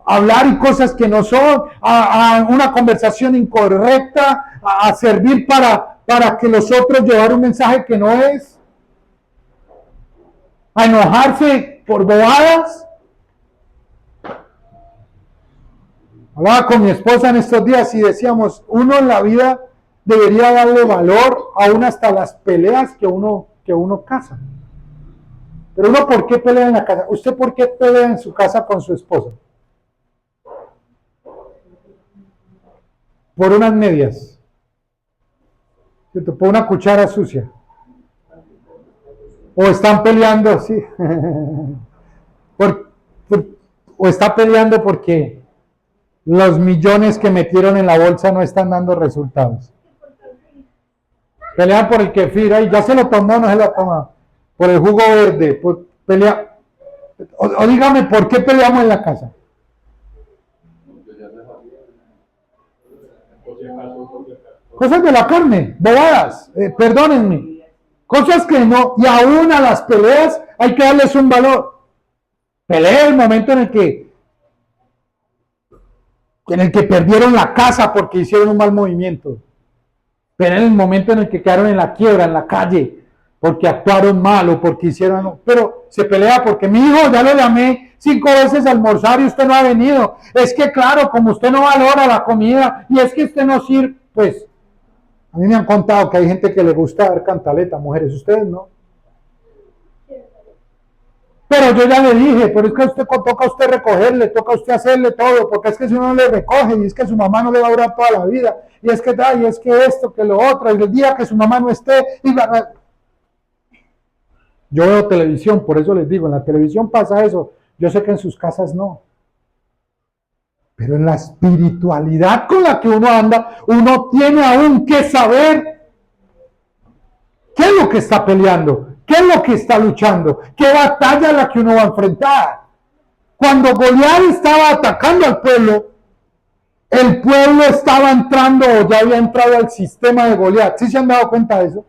hablar y cosas que no son, a una conversación incorrecta, a servir para que los otros llevar un mensaje que no es, a enojarse por bobadas. Hablaba con mi esposa en estos días y decíamos, uno en la vida debería darle valor aún hasta las peleas que uno casa. Pero uno, ¿por qué pelea en la casa? ¿Usted por qué pelea en su casa con su esposa? Por unas medias, por una cuchara sucia. O están peleando así. O está peleando porque los millones que metieron en la bolsa no están dando resultados. Pelean por el kefir, ay, ya se lo tomó, no se lo toma. Por el jugo verde, pelea. O dígame, ¿por qué peleamos en la casa? Cosas de la carne, bobadas, perdónenme. Cosas que no, y aún a las peleas hay que darles un valor. Pelea el momento en el que perdieron la casa porque hicieron un mal movimiento. Pelea en el momento en el que quedaron en la quiebra, en la calle, porque actuaron mal o porque hicieron... Pero se pelea porque mi hijo, ya lo llamé 5 veces a almorzar y usted no ha venido. Es que claro, como usted no valora la comida y es que usted no sirve, pues... A mí me han contado que hay gente que le gusta dar cantaleta, mujeres, ustedes no. Pero yo ya le dije, pero es que toca a usted recogerle, toca a usted hacerle todo, porque es que si uno no le recoge, y es que su mamá no le va a durar toda la vida, y es que esto, que lo otro, y el día que su mamá no esté, yo veo televisión, por eso les digo, en la televisión pasa eso, yo sé que en sus casas no. Pero en la espiritualidad con la que uno anda, uno tiene aún que saber qué es lo que está peleando, qué es lo que está luchando, qué batalla es la que uno va a enfrentar. Cuando Goliat estaba atacando al pueblo, el pueblo estaba entrando o ya había entrado al sistema de Goliat. ¿Sí se han dado cuenta de eso?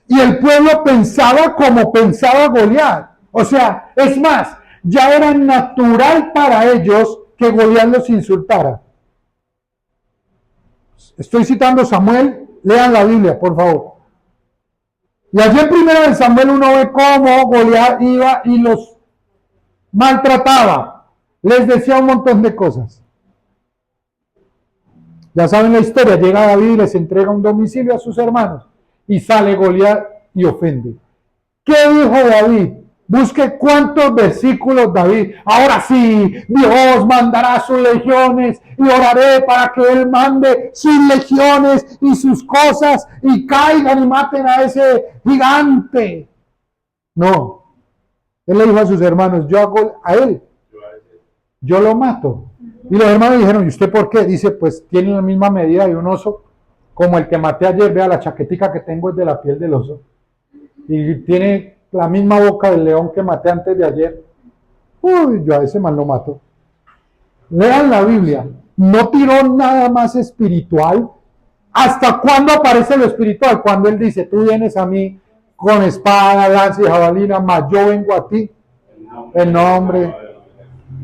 Y el pueblo pensaba como pensaba Goliat. O sea, es más, ya era natural para ellos que Goliat los insultara. Estoy citando Samuel, lean la Biblia, por favor. Y allí en 1 Samuel uno ve cómo Goliat iba y los maltrataba, les decía un montón de cosas. Ya saben la historia, llega David y les entrega un domicilio a sus hermanos y sale Goliat y ofende. ¿Qué dijo David? Busque cuántos versículos David. Ahora sí, Dios mandará sus legiones y oraré para que Él mande sus legiones y sus cosas y caigan y maten a ese gigante. No. Él le dijo a sus hermanos, yo hago a él, yo lo mato. Y los hermanos dijeron, ¿y usted por qué? Dice, pues tiene la misma medida de un oso como el que maté ayer. Vea, la chaquetica que tengo es de la piel del oso. Y tiene la misma boca del león que maté antes de ayer. Uy, yo a ese man lo mato. Lean la Biblia. No tiró nada más espiritual. ¿Hasta cuándo aparece lo espiritual? Cuando él dice, tú vienes a mí con espada, lanza y jabalina, mas yo vengo a ti en nombre.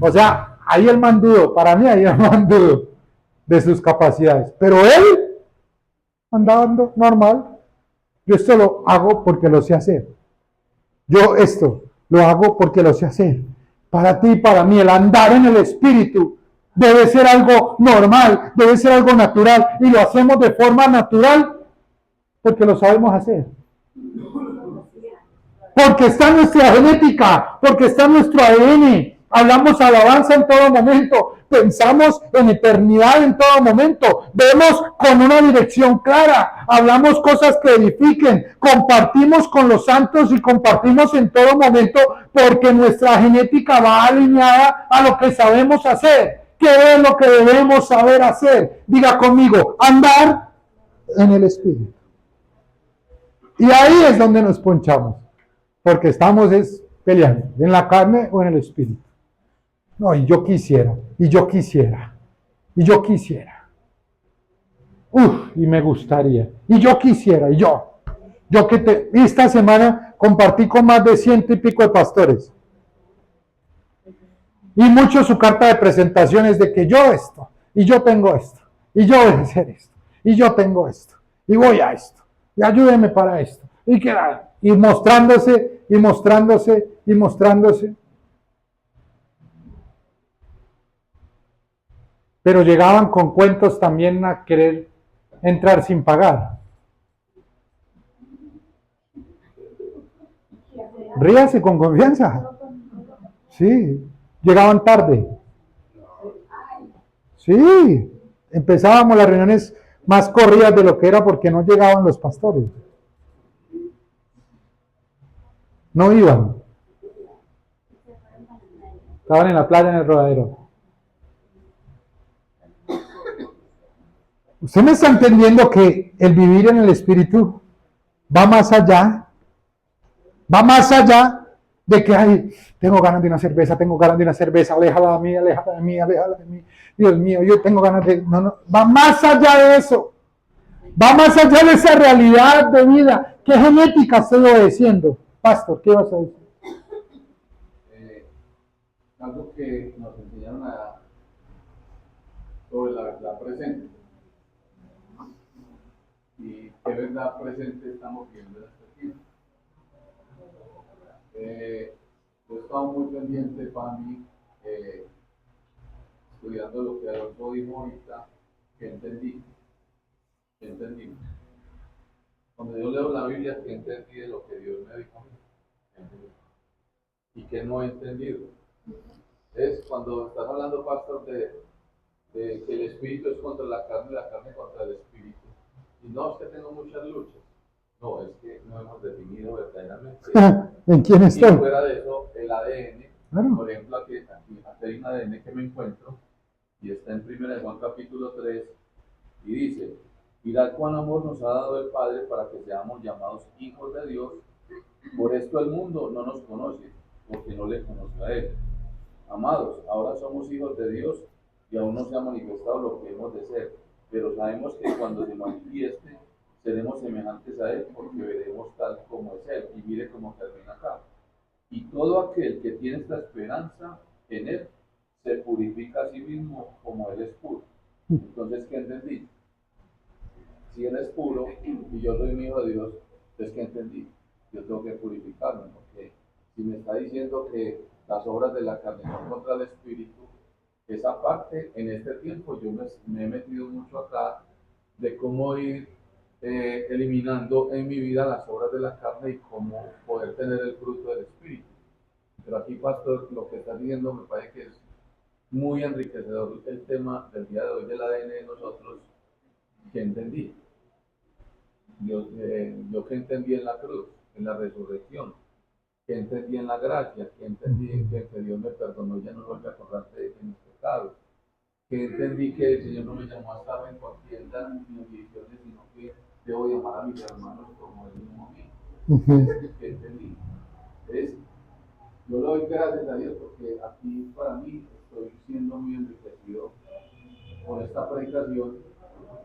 O sea, ahí el mandudo, para mí ahí el mandudo de sus capacidades. Pero él andando normal. Yo esto lo hago porque lo sé hacer. Yo esto lo hago porque lo sé hacer. Para ti y para mí, el andar en el espíritu debe ser algo normal, debe ser algo natural. Y lo hacemos de forma natural porque lo sabemos hacer. Porque está en nuestra genética, porque está en nuestro ADN. Hablamos alabanza en todo momento, pensamos en eternidad en todo momento, vemos con una dirección clara, hablamos cosas que edifiquen, compartimos con los santos y compartimos en todo momento porque nuestra genética va alineada a lo que sabemos hacer. ¿Qué es lo que debemos saber hacer? Diga conmigo, andar en el espíritu. Y ahí es donde nos ponchamos. Porque estamos peleando, en la carne o en el espíritu. No, y yo quisiera, y yo quisiera, y yo quisiera. Y me gustaría, y yo quisiera, y yo esta semana compartí con más de 100 y pico de pastores. Y mucho su carta de presentación es de que yo esto, y yo tengo esto, y yo voy a hacer esto, y yo tengo esto, y voy a esto, y ayúdeme para esto, y mostrándose, y mostrándose, y mostrándose. Pero llegaban con cuentos también a querer entrar sin pagar. Ríase con confianza. Sí, llegaban tarde. Sí, empezábamos las reuniones más corridas de lo que era porque no llegaban los pastores. No iban. Estaban en la playa, en el rodadero. ¿Usted me está entendiendo que el vivir en el espíritu va más allá? Va más allá de que, ay, tengo ganas de una cerveza, aléjala de mí, aléjala de mí, aléjala de mí. Dios mío, yo tengo ganas de... No, va más allá de eso. Va más allá de esa realidad de vida. ¿Qué genética estoy obedeciendo? Pastor, ¿qué vas a decir? Algo que nos enseñaron sobre la verdad presente. Y qué verdad presente estamos viendo en este tiempo. Yo he estado muy pendiente para mí, estudiando lo que Adolfo dijo ahorita, que entendí. Cuando yo leo la Biblia, que entendí de lo que Dios me dijo a mí. Y que no he entendido. Es cuando estás hablando, pastor, de que el espíritu es contra la carne y la carne contra el espíritu. Y no es que tengo muchas luchas. No, es que no hemos definido verdaderamente. ¿En quién estoy? Y fuera de eso, el ADN, claro. Por ejemplo, aquí hay un ADN que me encuentro, y está en 1 Juan capítulo 3, y dice, mirad cuán amor nos ha dado el Padre para que seamos llamados hijos de Dios. Por esto el mundo no nos conoce, porque no le conoce a Él. Amados, ahora somos hijos de Dios, y aún no se ha manifestado lo que hemos de ser, pero sabemos que cuando se manifieste, seremos semejantes a Él, porque veremos tal como es Él. Y mire cómo termina acá. Y todo aquel que tiene esta esperanza en Él, se purifica a sí mismo como Él es puro. Entonces, ¿qué entendí? Si Él es puro y yo soy un hijo de Dios, entonces, ¿qué entendí? Yo tengo que purificarme, porque si me está diciendo que las obras de la carne son contra el espíritu, esa parte, en este tiempo, yo me he metido mucho acá de cómo ir eliminando en mi vida las obras de la carne y cómo poder tener el fruto del espíritu. Pero aquí, pastor, lo que está diciendo me parece que es muy enriquecedor el tema del día de hoy del ADN de nosotros. ¿Qué entendí? Yo que entendí en la cruz, en la resurrección, que entendí en la gracia, que entendí que Dios me perdonó y ya no vuelve a acordarse de mis pecados, que entendí que el Señor no me llamó a estar en contienda ni en divisiones, sino que debo llamar a mis hermanos como Él mismo a mí. Que entendí. Entonces, yo le doy gracias a Dios porque aquí para mí estoy siendo muy enriquecido con esta predicación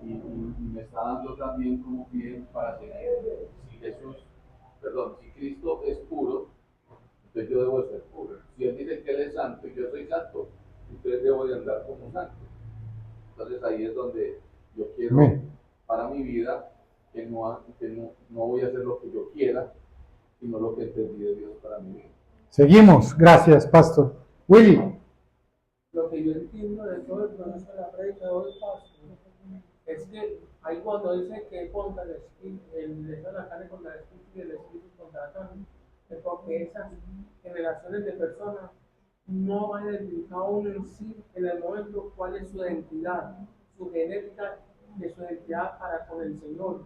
y me está dando también como pie para seguir. Si Cristo es puro, entonces yo debo de ser puro. Si Él dice que Él es santo y yo soy santo, entonces debo de andar como santo. Entonces ahí es donde yo quiero para mi vida que no voy a hacer lo que yo quiera, sino lo que entendí de Dios para mi vida. Seguimos, gracias, pastor. Willy. Lo que yo entiendo de todo el proceso de la predica de hoy, pastor, es que ahí cuando dice que contra el espíritu, el deseo de la carne contra el espíritu y el espíritu contra la carne, es porque esas generaciones de personas no van a identificar uno en sí en el momento cuál es su identidad, su genética de su identidad para con el Señor.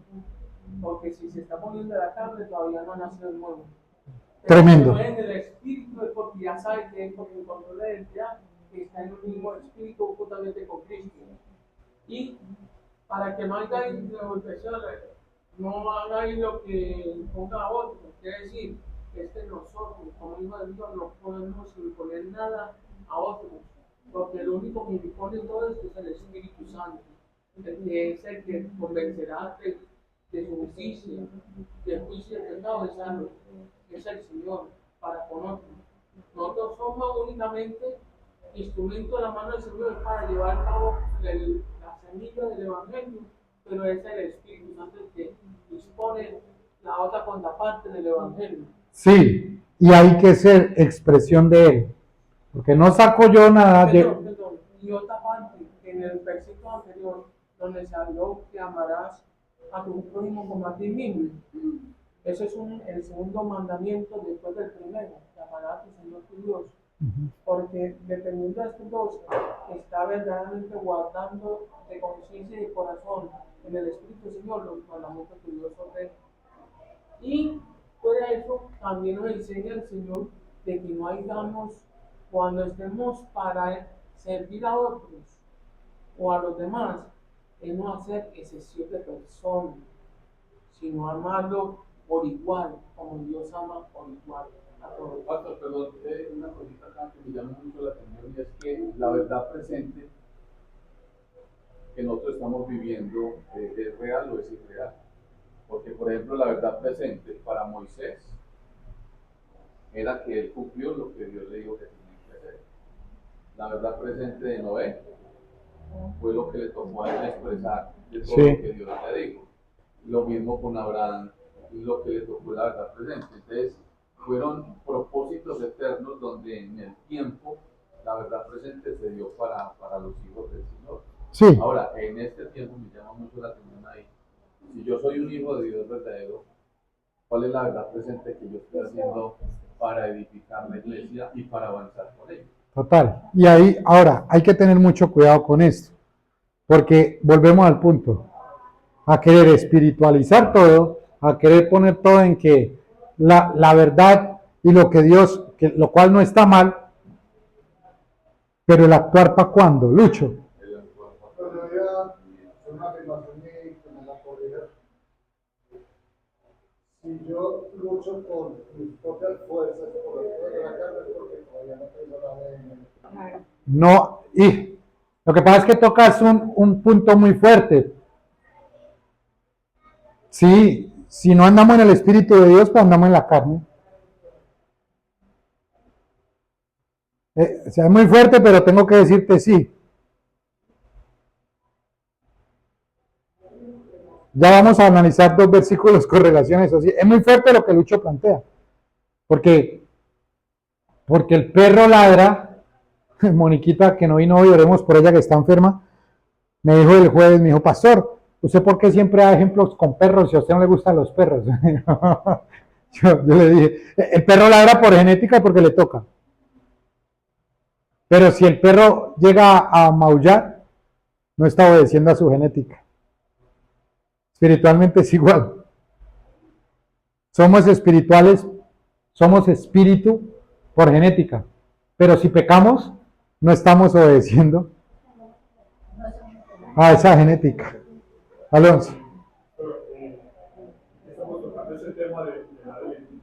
Porque si se está poniendo la carne, todavía no ha nacido de nuevo. Tremendo. Pero en el espíritu es porque ya sabe que es porque encontró la identidad, que está en un mismo espíritu justamente con Cristo. Y para que no haya interpretaciones, no haga lo que ponga a otro. Quiere decir que nosotros, como hijos de Dios, no podemos imponer nada a otros, porque lo único que impone todo esto es el Espíritu Santo, que es el que convencerá de su justicia, del juicio del pecado de salvo, que es el Señor, para con otros. Nosotros somos únicamente instrumento de la mano del Señor para llevar a cabo la semilla del Evangelio, pero es el Espíritu Santo el que dispone la otra contraparte del Evangelio. Sí, y hay que ser expresión de Él, porque no saco yo nada de... Perdón. Y otra parte, en el versículo anterior, donde se habló que amarás a tu prójimo como a ti mismo. Ese es el segundo mandamiento después del primero, que amarás a tu Señor tu Dios. Porque dependiendo de estos dos, está verdaderamente guardando de conciencia y de corazón en el Espíritu Señor los mandamientos que Dios ordena. Y fuera de eso, también nos enseña el Señor de que no hayamos, cuando estemos para servir a otros o a los demás, es no hacer excepción de personas, sino amarlo por igual, como Dios ama por igual a todos. Pastor, perdón, una cosita acá que me llama mucho la atención y es que la verdad presente que nosotros estamos viviendo es real o es irreal. Porque, por ejemplo, la verdad presente para Moisés era que él cumplió lo que Dios le dijo que tenía que hacer. La verdad presente de Noé fue lo que le tocó a él expresar de todo lo que Dios le dijo. Lo mismo con Abraham, lo que le tocó la verdad presente. Entonces, fueron propósitos eternos donde en el tiempo la verdad presente se dio para los hijos del Señor. Sí. Ahora, en este tiempo me llama mucho la atención ahí. Si yo soy un hijo de Dios verdadero, ¿cuál es la verdad presente que yo estoy haciendo para edificar la iglesia y para avanzar con ella? Total. Y ahí, ahora, hay que tener mucho cuidado con esto, porque volvemos al punto, a querer espiritualizar todo, a querer poner todo en que la verdad y lo que Dios, lo cual no está mal, pero el actuar ¿para cuándo, Lucho? Pero yo voy a hacer una afirmación y que me la corrija. Si yo lucho con mis propias fuerzas, por las fuerzas de la carne, es porque todavía no tengo la ADN. No, y lo que pasa es que tocas un punto muy fuerte. Sí, si no andamos en el Espíritu de Dios, pues andamos en la carne. O sea, es muy fuerte, pero tengo que decirte sí. Ya vamos a analizar 2 versículos con relación a eso. Sí, es muy fuerte lo que Lucho plantea. Porque el perro ladra. Moniquita, que no vino hoy, oremos por ella que está enferma, me dijo el jueves, me dijo, pastor, ¿usted por qué siempre da ejemplos con perros si a usted no le gustan los perros? yo le dije, el perro ladra por genética porque le toca. Pero si el perro llega a maullar, no está obedeciendo a su genética. Espiritualmente es igual. Somos espirituales, somos espíritu por genética. Pero si pecamos, no estamos obedeciendo a esa genética. Alonso. Pero, estamos tocando ese tema de la ADN.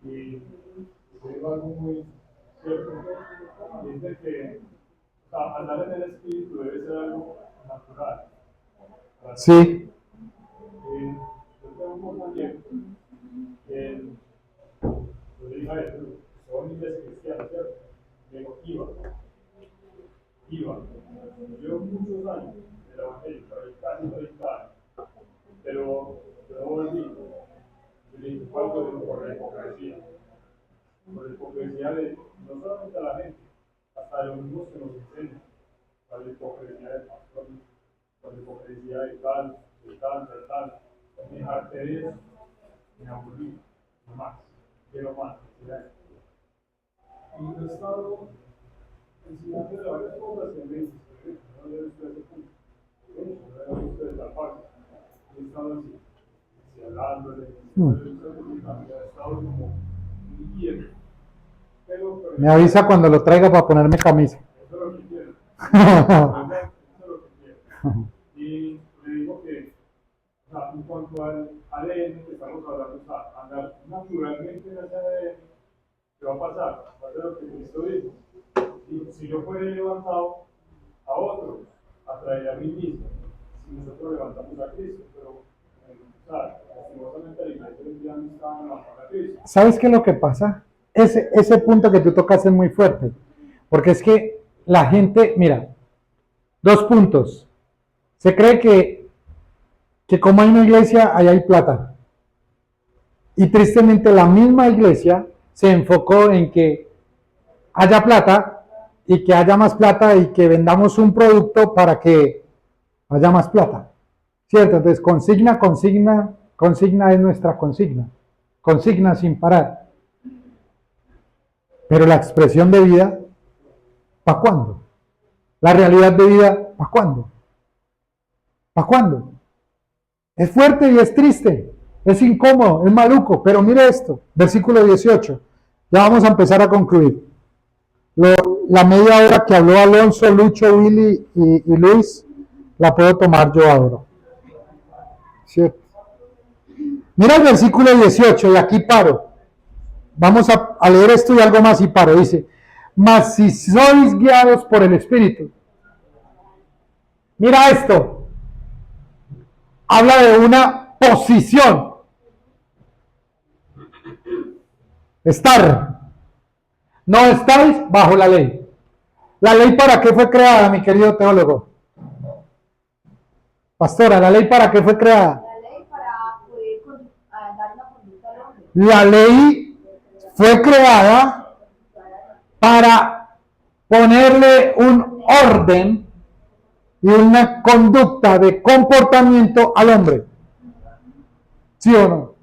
Y digo algo muy cierto. Dice que andar en el espíritu debe ser algo natural. Sí. Yo tengo un compañero que yo le dije a él, son iglesias cristianas, ¿cierto? Le digo, iba. Yo muchos años en el evangelio, casi 30 años, pero no volví. Yo le dije, ¿cuánto de por la hipocresía? Por la hipocresía de no solamente a la gente, hasta de los mismos que nos enseñan, por la hipocresía del pastor, por la hipocresía de tal. Me harté de eso, me aburrí, no más, quiero más. Y yo he estado enseñando de varias cosas que me dicen, no le he visto ese punto, no le he visto esa parte. He estado así, hablándole, he estado como un guía. Me avisa cuando lo traiga para ponerme camisa. Eso es lo que quiero. Eso es lo que quiero. Y le digo que, en cuanto al ADN que estamos hablando, andar naturalmente en ese ADN, ¿qué va a pasar? Va a ser lo que Cristo dijo. Y si yo fuera levantado a otros, atraeré a mí mismo. Si nosotros levantamos a Cristo, pero, lastimosamente la iglesia ya no está levantando a Cristo. ¿Sabes qué es lo que pasa? Ese punto que tú tocas es muy fuerte, porque es que la gente, mira, 2 puntos. Se cree que como hay una iglesia, ahí hay plata. Y tristemente la misma iglesia se enfocó en que haya plata y que haya más plata y que vendamos un producto para que haya más plata. ¿Cierto? Entonces, consigna es nuestra consigna. Consigna sin parar. Pero la expresión de vida, ¿para cuándo? La realidad de vida, ¿para cuándo? ¿Para cuándo? Es fuerte y es triste, es incómodo, es maluco, pero mire esto, versículo 18. Ya vamos a empezar a concluir. La media hora que habló Alonso, Lucho, Willy y Luis, la puedo tomar yo ahora. ¿Cierto? Mira el versículo 18 y aquí paro. Vamos a leer esto y algo más y paro. Dice, mas si sois guiados por el Espíritu. Mira esto. Habla de una posición. Estar. No estáis bajo la ley. ¿La ley para qué fue creada, mi querido teólogo? Pastora, ¿la ley para qué fue creada? La ley para poder dar una conducta al hombre. La ley fue creada para ponerle un orden y una conducta de comportamiento al hombre. ¿Sí o no?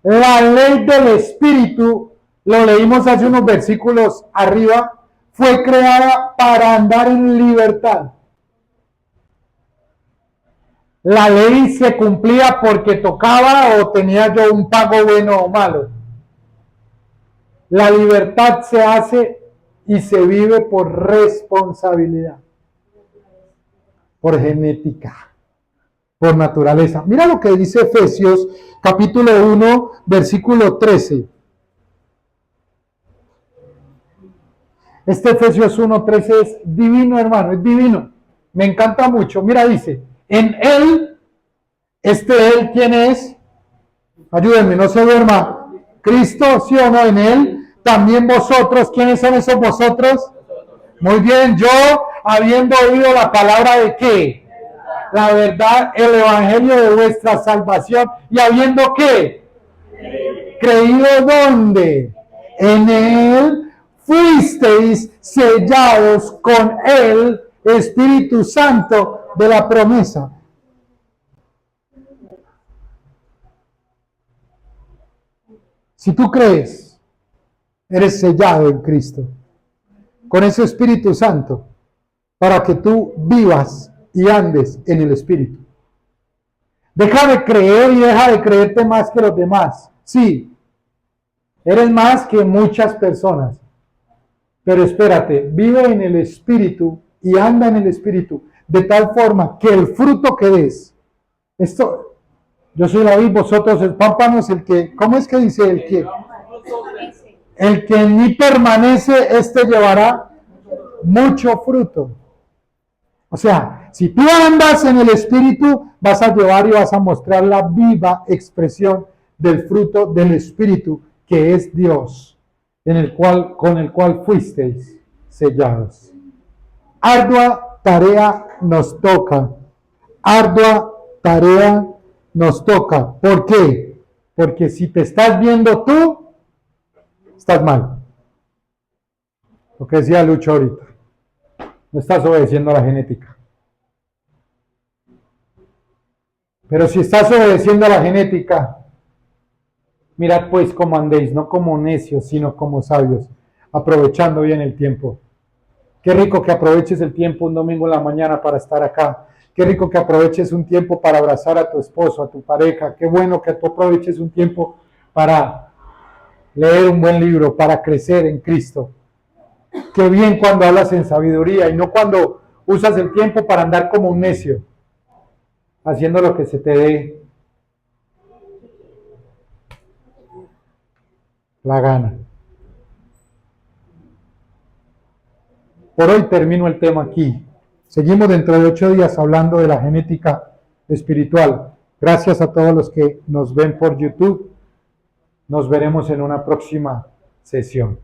La ley del Espíritu, lo leímos hace unos versículos arriba, fue creada para andar en libertad. La ley se cumplía porque tocaba o tenía yo un pago bueno o malo. La libertad se hace y se vive por responsabilidad, por genética, por naturaleza. Mira lo que dice Efesios capítulo 1, versículo 13. Este Efesios 1:13 es divino, hermano, es divino. Me encanta mucho. Mira, dice, en él, él, ¿quién es? Ayúdenme, no se duerma. Cristo, ¿sí o no? En él, también vosotros, ¿quiénes son esos vosotros? Muy bien, yo, habiendo oído la palabra de qué? La verdad, el evangelio de vuestra salvación, y habiendo qué? Creído ¿dónde? En él fuisteis sellados con el Espíritu Santo de la promesa. Si tú crees, eres sellado en Cristo. con ese Espíritu Santo para que tú vivas y andes en el Espíritu. Deja de creer y deja de creerte más que los demás. Sí, eres más que muchas personas. Pero espérate, vive en el Espíritu y anda en el Espíritu, de tal forma que el fruto que des, esto, yo soy la vid, vosotros el pámpano es el que, ¿cómo es que dice? El que en mí permanece, este llevará mucho fruto. O sea, si tú andas en el Espíritu, vas a llevar y vas a mostrar la viva expresión del fruto del Espíritu, que es Dios, con el cual fuisteis sellados. Ardua tarea nos toca. Ardua tarea nos toca. ¿Por qué? Porque si te estás viendo tú, estás mal. Lo que decía Lucho ahorita. No estás obedeciendo a la genética. Pero si estás obedeciendo a la genética, mirad pues cómo andéis, no como necios, sino como sabios, aprovechando bien el tiempo. Qué rico que aproveches el tiempo un domingo en la mañana para estar acá. Qué rico que aproveches un tiempo para abrazar a tu esposo, a tu pareja. Qué bueno que tú aproveches un tiempo para leer un buen libro, para crecer en Cristo. Qué bien cuando hablas en sabiduría y no cuando usas el tiempo para andar como un necio, haciendo lo que se te dé la gana. Por hoy termino el tema aquí. Seguimos dentro de 8 días hablando de la genética espiritual. Gracias a todos los que nos ven por YouTube. Nos veremos en una próxima sesión.